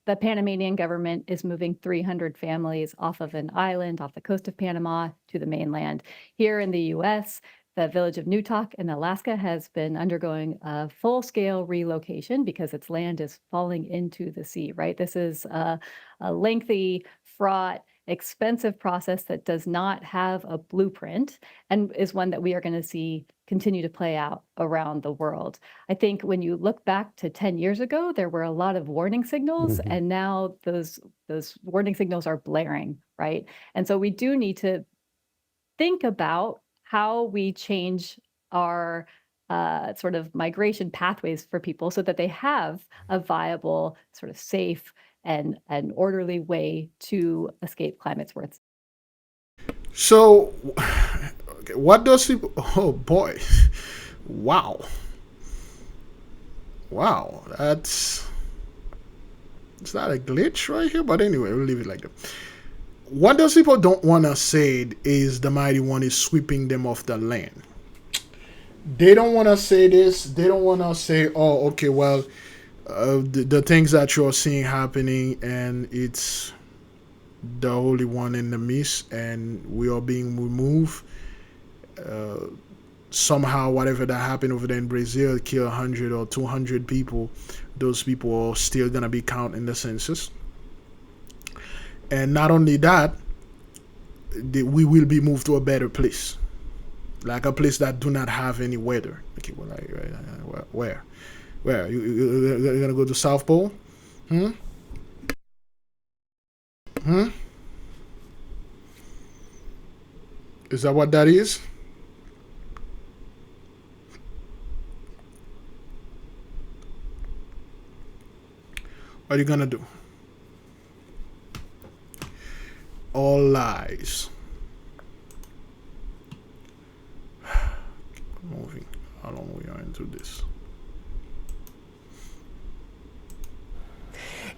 the Panamanian government is moving 300 families off of an island off the coast of Panama to the mainland. Here in the U.S., the village of Newtok in Alaska has been undergoing a full-scale relocation because its land is falling into the sea, right? This is a lengthy, fraught, expensive process that does not have a blueprint and is one that we are going to see continue to play out around the world. I think when you look back to 10 years ago, there were a lot of warning signals, and now those warning signals are blaring, right? And so we do need to think about how we change our sort of migration pathways for people so that they have a viable, sort of safe and an orderly way to escape climate's worst. So, okay, what does people? Oh boy, wow, it's not a glitch right here, but anyway, we'll leave it like that. What those people don't want to say is the mighty one is sweeping them off the land. They don't want to say this. They don't want to say, oh, okay, well, the things that you're seeing happening, and it's the Holy One in the midst, and we are being removed. Somehow, whatever that happened over there in Brazil, kill 100 or 200 people, those people are still going to be counted in the census. And not only that, we will be moved to a better place, like a place that do not have any weather. Okay, well, where? You're gonna go to South Pole? Is that what that is? What are you gonna do? All lies. Keep moving. How long we are into this?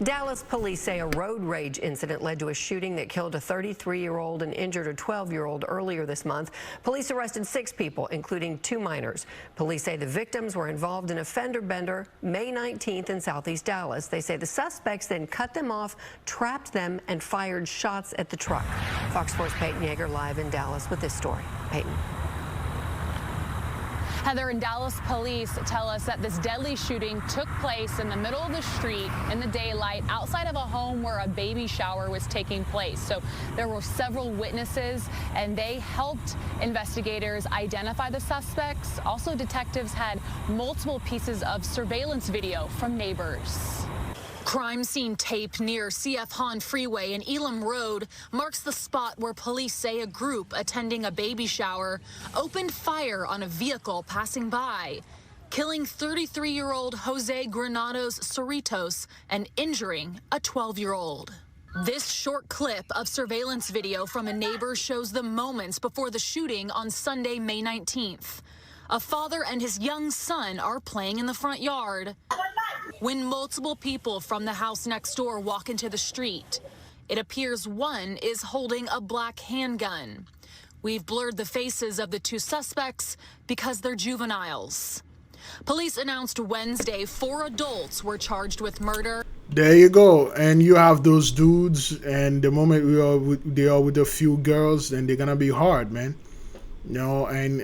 Dallas police say a road rage incident led to a shooting that killed a 33-year-old and injured a 12-year-old earlier this month. Police arrested 6 people, including 2 minors. Police say the victims were involved in a fender bender May 19th in southeast Dallas. They say the suspects then cut them off, trapped them, and fired shots at the truck. Fox 4's Peyton Yeager live in Dallas with this story. Peyton. Heather, and Dallas police tell us that this deadly shooting took place in the middle of the street in the daylight outside of a home where a baby shower was taking place. So there were several witnesses, and they helped investigators identify the suspects. Also, detectives had multiple pieces of surveillance video from neighbors. Crime scene tape near CF Hahn Freeway and Elam Road marks the spot where police say a group attending a baby shower opened fire on a vehicle passing by, killing 33-year-old Jose Granados Cerritos and injuring a 12-year-old. This short clip of surveillance video from a neighbor shows the moments before the shooting on Sunday, May 19th. A father and his young son are playing in the front yard when multiple people from the house next door walk into the street. It appears one is holding a black handgun. We've blurred the faces of the 2 suspects because they're juveniles. Police announced Wednesday 4 adults were charged with murder. There you go. And you have those dudes, and the moment they are with a few girls, then they're gonna be hard, man. You know, and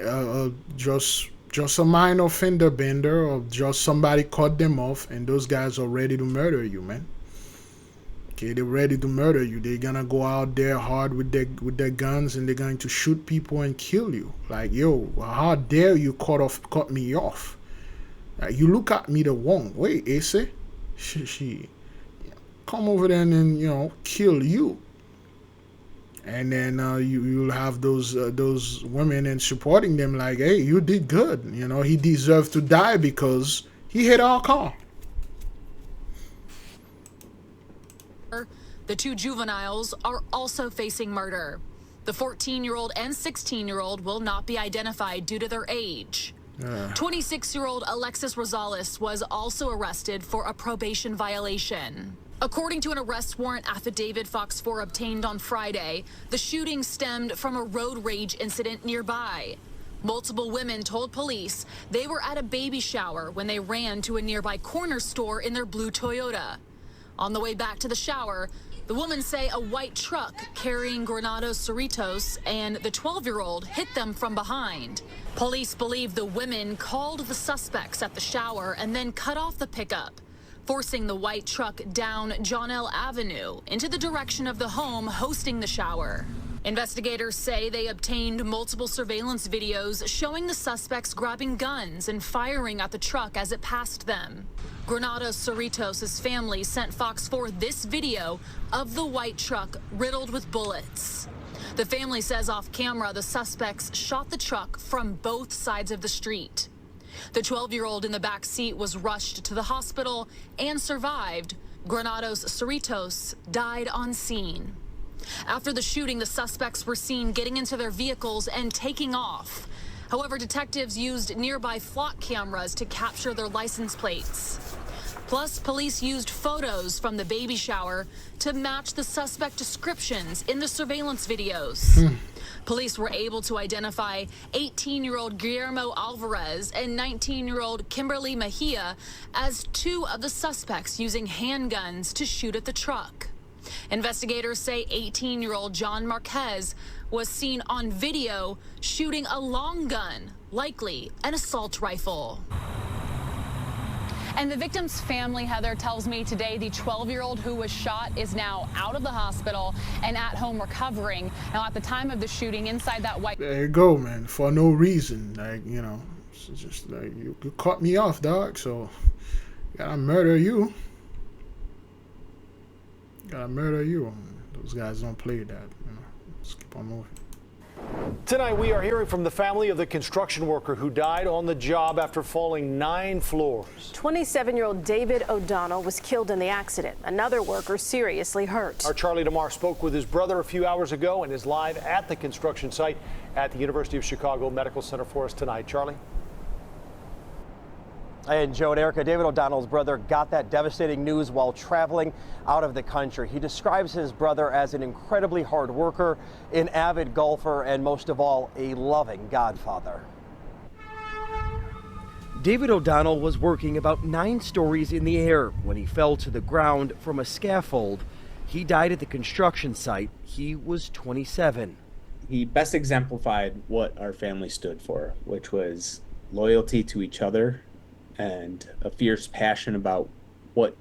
just a minor fender bender, or just somebody cut them off, and those guys are ready to murder you, man. Okay, they're ready to murder you. They're gonna go out there hard with their guns, and they're going to shoot people and kill you. Like, yo, how dare you cut me off? You look at me the wrong way, Ace. She. come over there and then, you know, kill you. And then you'll have those women and supporting them like, hey, you did good. You know, he deserved to die because he hit our car. The two juveniles are also facing murder. The 14-year-old and 16-year-old will not be identified due to their age. 26-year-old Alexis Rosales was also arrested for a probation violation. According to an arrest warrant affidavit Fox 4 obtained on Friday, the shooting stemmed from a road rage incident nearby. Multiple women told police they were at a baby shower when they ran to a nearby corner store in their blue Toyota. On the way back to the shower, the women say a white truck carrying Granados Cerritos and the 12-year-old hit them from behind. Police believe the women called the suspects at the shower and then cut off the pickup, forcing the white truck down John L. Avenue into the direction of the home hosting the shower. Investigators say they obtained multiple surveillance videos showing the suspects grabbing guns and firing at the truck as it passed them. Granados Cerritos' family sent Fox 4 this video of the white truck riddled with bullets. The family says off camera the suspects shot the truck from both sides of the street. The 12-year-old in the back seat was rushed to the hospital and survived. Granados Cerritos died on scene. After the shooting, the suspects were seen getting into their vehicles and taking off. However, detectives used nearby flock cameras to capture their license plates. Plus, police used photos from the baby shower to match the suspect descriptions in the surveillance videos. Police were able to identify 18-year-old Guillermo Alvarez and 19-year-old Kimberly Mejia as two of the suspects using handguns to shoot at the truck. Investigators say 18-year-old John Marquez was seen on video shooting a long gun, likely an assault rifle. And the victim's family, Heather, tells me today the 12-year-old who was shot is now out of the hospital and at home recovering. Now, at the time of the shooting, inside that white... There you go, man. For no reason. Like, you know, it's just like, you caught me off, dog, so gotta murder you. Gotta murder you. Those guys don't play that, you know. Let's keep on moving. Tonight, we are hearing from the family of the construction worker who died on the job after falling 9 floors. 27-year-old David O'Donnell was killed in the accident. Another worker seriously hurt. Our Charlie DeMar spoke with his brother a few hours ago and is live at the construction site at the University of Chicago Medical Center for us tonight. Charlie? And Joe and Erica, David O'Donnell's brother got that devastating news while traveling out of the country. He describes his brother as an incredibly hard worker, an avid golfer, and most of all, a loving godfather. David O'Donnell was working about 9 stories in the air when he fell to the ground from a scaffold. He died at the construction site. He was 27. He best exemplified what our family stood for, which was loyalty to each other and a fierce passion about what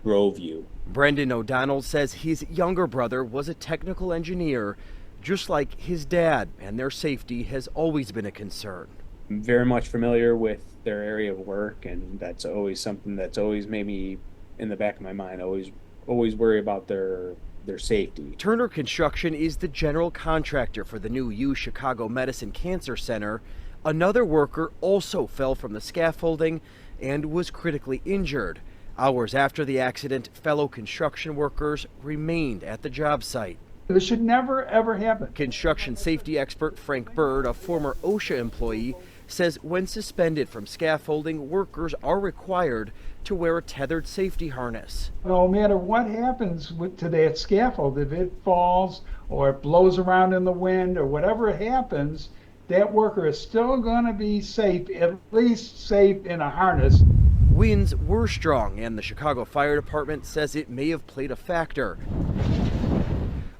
drove you. Brendan O'Donnell says his younger brother was a technical engineer, just like his dad, and their safety has always been a concern. I'm very much familiar with their area of work, and that's always something that's always made me in the back of my mind, always worry about their safety. Turner Construction is the general contractor for the new U Chicago Medicine Cancer Center. Another worker also fell from the scaffolding and was critically injured. Hours after the accident, fellow construction workers remained at the job site. This should never, ever happen. Construction safety expert Frank Bird, a former OSHA employee, says when suspended from scaffolding, workers are required to wear a tethered safety harness. No matter what happens to that scaffold, if it falls or it blows around in the wind or whatever happens, that worker is still going to be safe, at least safe in a harness. Winds were strong, and the Chicago Fire Department says it may have played a factor.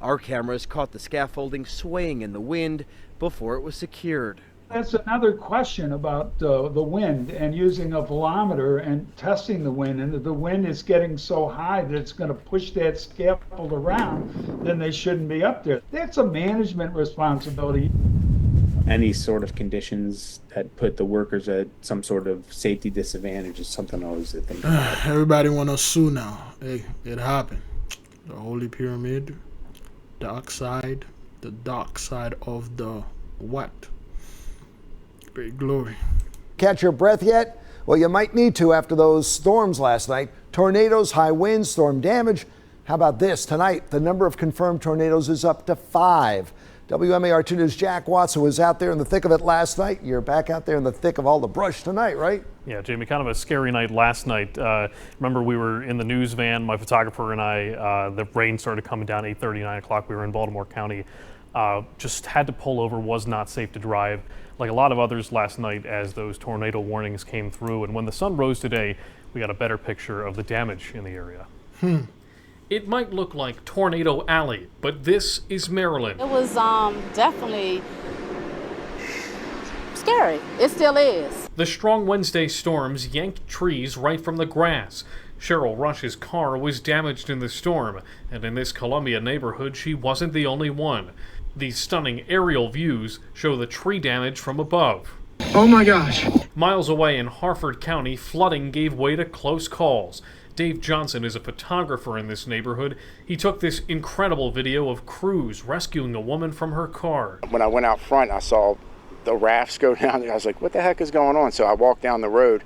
Our cameras caught the scaffolding swaying in the wind before it was secured. That's another question about the wind and using a velometer and testing the wind. And if the wind is getting so high that it's going to push that scaffold around, then they shouldn't be up there. That's a management responsibility. any sort of conditions that put the workers at some sort of safety disadvantage is something always to think about. Everybody want to sue now. Hey, it happened. The Holy Pyramid, the dark side of the what? Great glory. Catch your breath yet? Well, you might need to after those storms last night. Tornadoes, high winds, storm damage. How about this? Tonight, the number of confirmed tornadoes is up to 5. WMAR2 News' Jack Watson was out there in the thick of it last night. You're back out there in the thick of all the brush tonight, right? Yeah, Jamie, kind of a scary night last night. Remember, we were in the news van, my photographer and I. The rain started coming down 8:30, 9 o'clock. We were in Baltimore County. Just had to pull over, was not safe to drive. Like a lot of others last night as those tornado warnings came through. And when the sun rose today, we got a better picture of the damage in the area. It might look like Tornado Alley, but this is Maryland. It was definitely scary. It still is. The strong Wednesday storms yanked trees right from the grass. Cheryl Rush's car was damaged in the storm, and in this Columbia neighborhood, she wasn't the only one. These stunning aerial views show the tree damage from above. Oh my gosh. Miles away in Harford County, flooding gave way to close calls. Dave Johnson is a photographer in this neighborhood. He took this incredible video of crews rescuing a woman from her car. When I went out front, I saw the rafts go down there. I was like, what the heck is going on? So I walked down the road,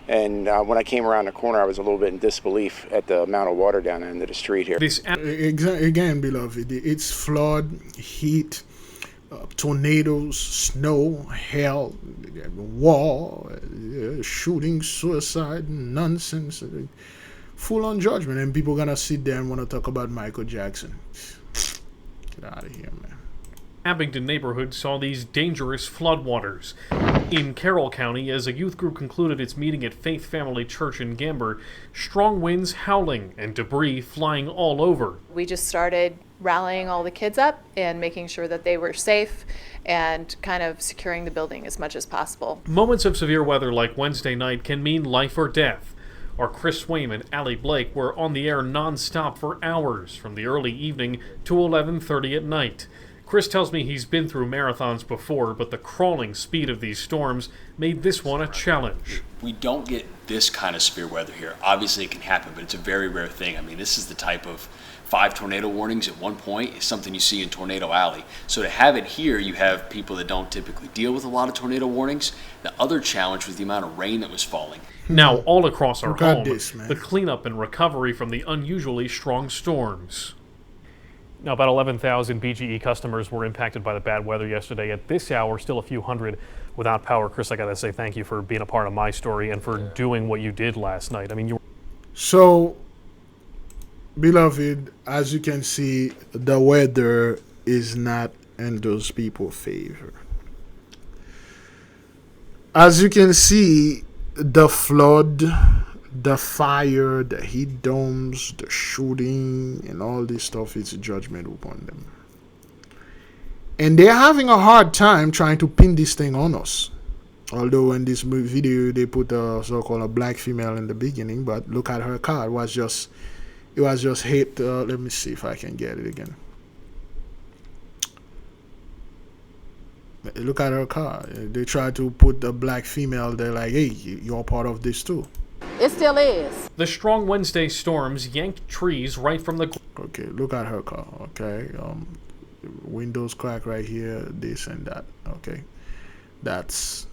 and when I came around the corner, I was a little bit in disbelief at the amount of water down the end of the street here. Again, beloved, it's flood, heat, tornadoes, snow, hail, war, shooting, suicide, nonsense. Full-on judgment, and people gonna sit there and want to talk about Michael Jackson. Get out of here, man. Abingdon neighborhood saw these dangerous floodwaters. In Carroll County, as a youth group concluded its meeting at Faith Family Church in Gamber, strong winds howling and debris flying all over. We just started rallying all the kids up and making sure that they were safe and kind of securing the building as much as possible. Moments of severe weather like Wednesday night can mean life or death. Our Chris Swaim and Allie Blake were on the air non-stop for hours from the early evening to 11:30 at night. Chris tells me he's been through marathons before, but the crawling speed of these storms made this one a challenge. We don't get this kind of severe weather here. Obviously it can happen, but it's a very rare thing. I mean, this is the type of 5 tornado warnings at one point is something you see in Tornado Alley. So to have it here, you have people that don't typically deal with a lot of tornado warnings. The other challenge was the amount of rain that was falling. Now, all across our home, this, the cleanup and recovery from the unusually strong storms. Now, about 11,000 BGE customers were impacted by the bad weather yesterday. At this hour, still a few hundred without power. Chris, I got to say thank you for being a part of my story and for doing what you did last night. I mean, you. So, beloved, as you can see, the weather is not in those people's favor. As you can see, the flood, the fire, the heat domes, the shooting, and all this stuff is a judgment upon them. And they're having a hard time trying to pin this thing on us. Although in this video, they put a so-called a black female in the beginning, but look at her car. It was just hate. Let me see if I can get it again. Look at her car. They try to put the black female there like, hey, you're part of this too. It still is. The strong Wednesday storms yanked trees right from the. Okay, look at her car. Okay, windows crack right here, this and that. Okay, that's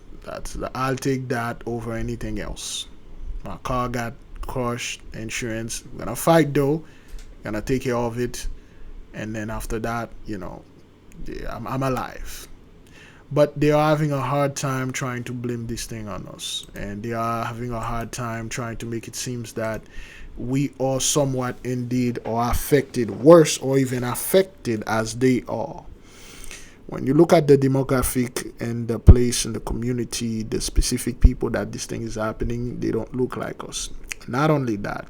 I'll take that over anything else. My car got crushed. Insurance. I'm gonna fight though. Gonna take care of it, and then after that, yeah, I'm alive. But they are having a hard time trying to blame this thing on us. And they are having a hard time trying to make it seem that we are somewhat indeed are affected, worse or even affected as they are. When you look at the demographic and the place in the community, the specific people that this thing is happening, they don't look like us. Not only that,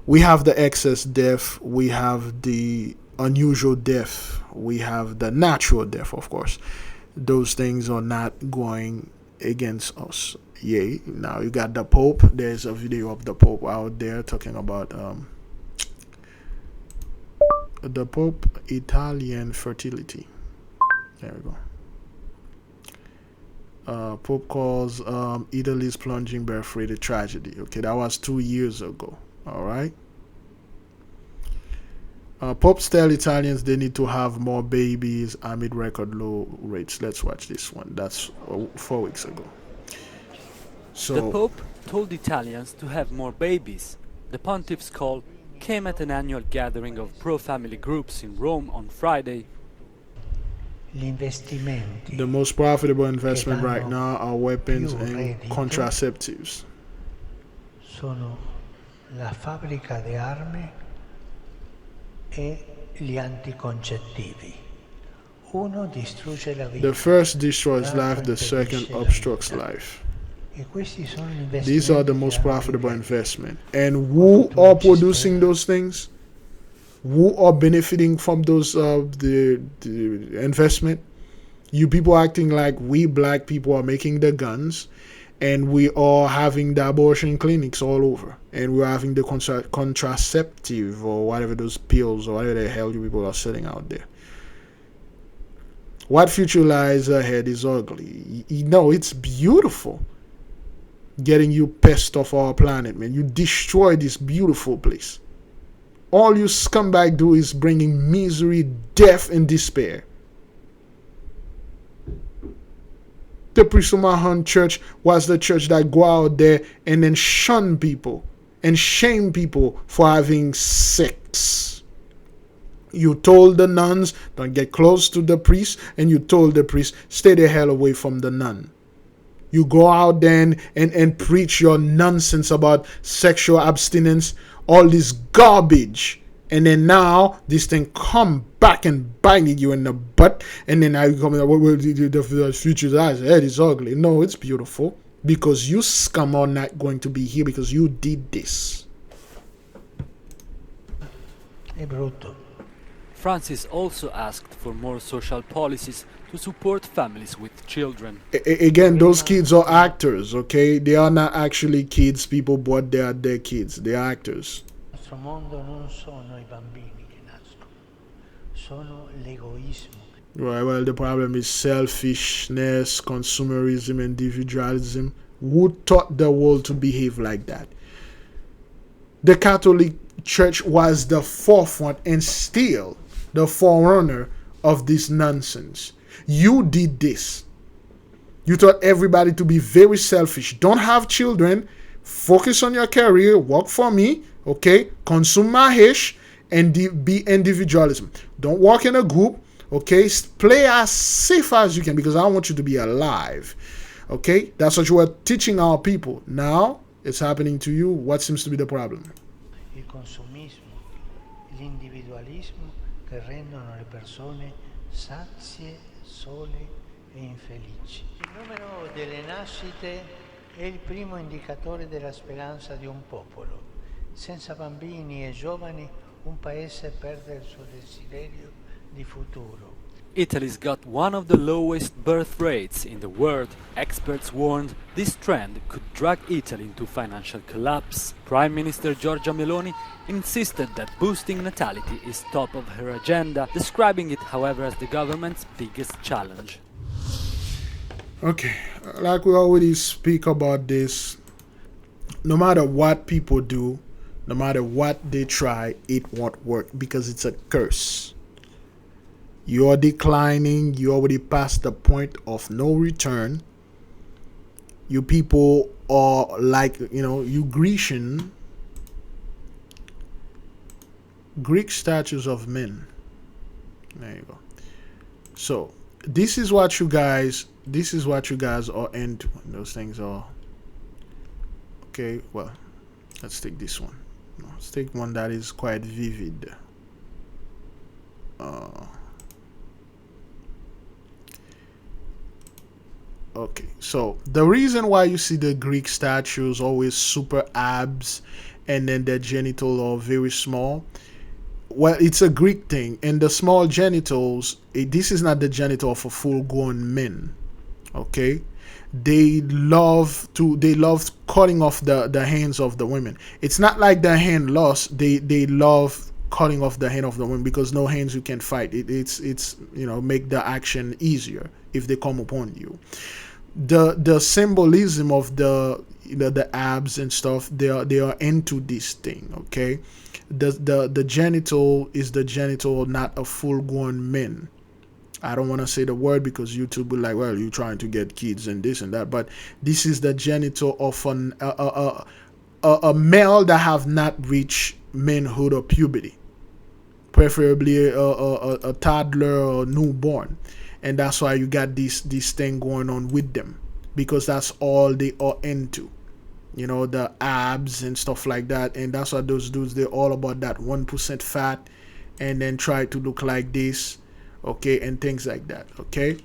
we have the excess death, we have the unusual death, we have the natural death, of course. Those things are not going against us. Yay. Now you got the Pope. There's a video of the Pope out there talking about the Pope Italian fertility. There we go. Pope calls Italy's plunging birth rate a tragedy. Okay, that was 2 years ago. All right. Popes tell Italians they need to have more babies amid record low rates. Let's watch this one. That's 4 weeks ago. So the Pope told Italians to have more babies. The pontiff's call came at an annual gathering of pro-family groups in Rome on Friday. The most profitable investment right now are weapons and contraceptives. Sono la fabbrica di armi e gli anticoncettivi. Uno distrugge la vita. The first destroys life, the second obstructs life. These are the most profitable investment. And who are producing those things? Who are benefiting from those the investment? You people acting like we black people are making the guns, and we are having the abortion clinics all over, and we're having the contraceptive or whatever those pills or whatever the hell you people are selling out there. What future lies ahead is ugly. No, it's beautiful. Getting you pissed off our planet, man. You destroy this beautiful place. All you scumbag do is bringing misery, death, and despair. The Prismahan church was the church that go out there and then shun people and shame people for having sex. You told the nuns, don't get close to the priest, and you told the priest, stay the hell away from the nun. You go out there and preach your nonsense about sexual abstinence, all this garbage. And then now this thing come back and biting you in the butt. And then now you come in, the future's eyes. It is ugly. No, it's beautiful. Because you scum are not going to be here because you did this. È brutto. Francis also asked for more social policies to support families with children. Again, those kids are actors, okay? They are not actually kids, people, but they are their kids. They are actors. Il nostro mondo non sono I bambini che nascono, sono l'egoismo. Right, well, the problem is selfishness, consumerism, individualism. Who taught the world to behave like that? The Catholic Church was the forefront and still the forerunner of this nonsense. You did this. You taught everybody to be very selfish. Don't have children. Focus on your career. Work for me. Okay? Consume mahesh and be individualism. Don't work in a group. Okay? Play as safe as you can because I want you to be alive. Okay? That's what you were teaching our people. Now it's happening to you. What seems to be the problem? Il consumismo, l'individualismo che rendono le persone sazie, sole e infelici. Il numero delle nascite è il primo indicatore della speranza di un popolo. Senza bambini e giovani un paese perde il suo desiderio di futuro. Italy's got one of the lowest birth rates in the world. Experts warned this trend could drag Italy into financial collapse. Prime Minister Giorgia Meloni insisted that boosting natality is top of her agenda, describing it, however, as the government's biggest challenge. Okay, like we already speak about this, no matter what people do, no matter what they try, it won't work because it's a curse. You're declining. You already passed the point of no return. You people are like, you Grecian, Greek statues of men. There you go. So this is what you guys are into. Those things are okay. Well, let's take this one. Let's take one that is quite vivid. Okay, so the reason why you see the Greek statues always super abs and then their genital are very small, well, it's a Greek thing. And the small genitals, this is not the genital of a full-grown men. Okay, they love cutting off the hands of the women. It's not like the hand lost. They love cutting off the hand of the women because no hands you can fight. It's make the action easier if they come upon you. the symbolism of the the abs and stuff, they are into this thing. Okay, the genital is the genital, not a full grown man. I don't want to say the word because YouTube will like, well, you're trying to get kids and this and that, but this is the genital of a male that have not reached manhood or puberty, preferably a toddler or newborn, and that's why you got this thing going on with them, because that's all they are into, the abs and stuff like that. And that's why those dudes, they're all about that 1% fat and then try to look like this, okay, and things like that. Okay,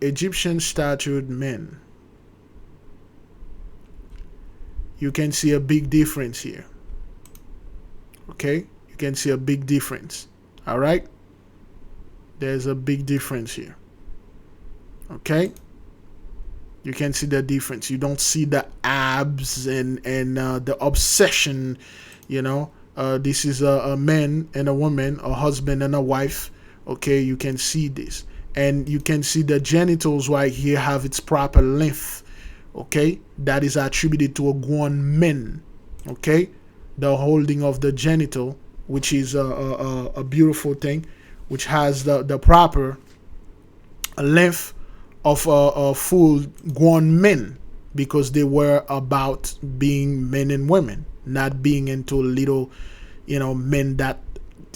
Egyptian statued men, you can see a big difference here. Okay, you can see a big difference. All right, there's a big difference here. Okay, you can see the difference. You don't see the abs and the obsession. This is a man and a woman, a husband and a wife. Okay, you can see this, and you can see the genitals right here have its proper length. Okay, that is attributed to a grown man. Okay, the holding of the genital, which is a beautiful thing, which has the proper length of a full grown men, because they were about being men and women, not being into little men that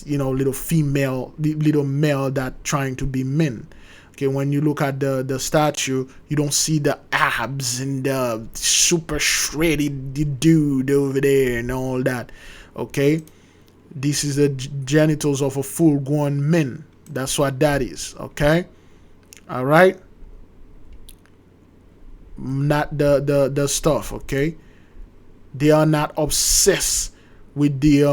little female, little male that trying to be men. Okay, when you look at the statue, you don't see the abs and the super shredded dude over there and all that. Okay, this is the genitals of a full grown man. That's what that is. Okay, all right, not the stuff. Okay, they are not obsessed with the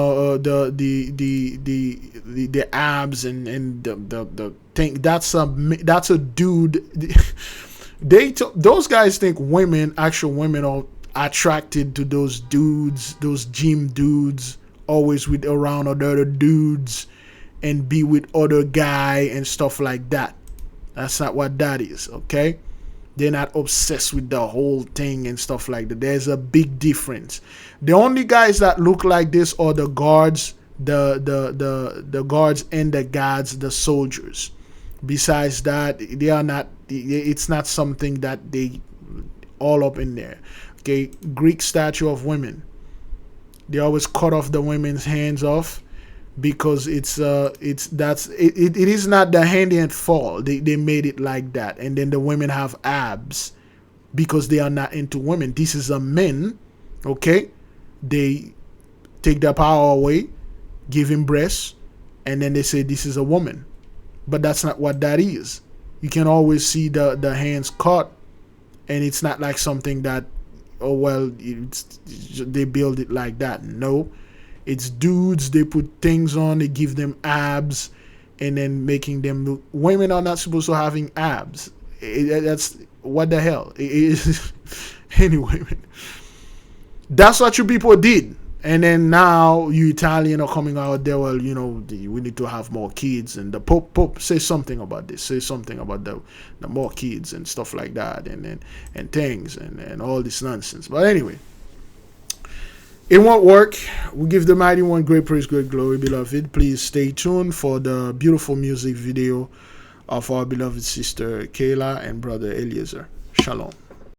abs and the thing. That's a dude. Those guys think actual women are attracted to those dudes, those gym dudes, always with around other dudes and be with other guy and stuff like that. That's not what that is. Okay, they're not obsessed with the whole thing and stuff like that. There's a big difference. The only guys that look like this are the guards, the guards and the guards, the soldiers. Besides that, they are not. It's not something that they all up in there. Okay, Greek statue of women. They always cut off the women's hands off because it is not the hand and fall. They made it like that, and then the women have abs because they are not into women. This is a men. Okay, they take the power away, give him breasts, and then they say this is a woman, but that's not what that is. You can always see the hands cut, and it's not like something that, oh well, they build it like that. No, it's dudes. They put things on, they give them abs, and then making them look. Women are not supposed to having abs. That's what the hell. Anyway, that's what you people did. And then now you Italian are coming out there, well, we need to have more kids, and the Pope say something about this, say something about the more kids and stuff like that, and things and all this nonsense. But anyway, it won't work. We give the mighty one great praise, great glory, beloved. Please stay tuned for the beautiful music video of our beloved sister Kayla and brother Eliezer. Shalom.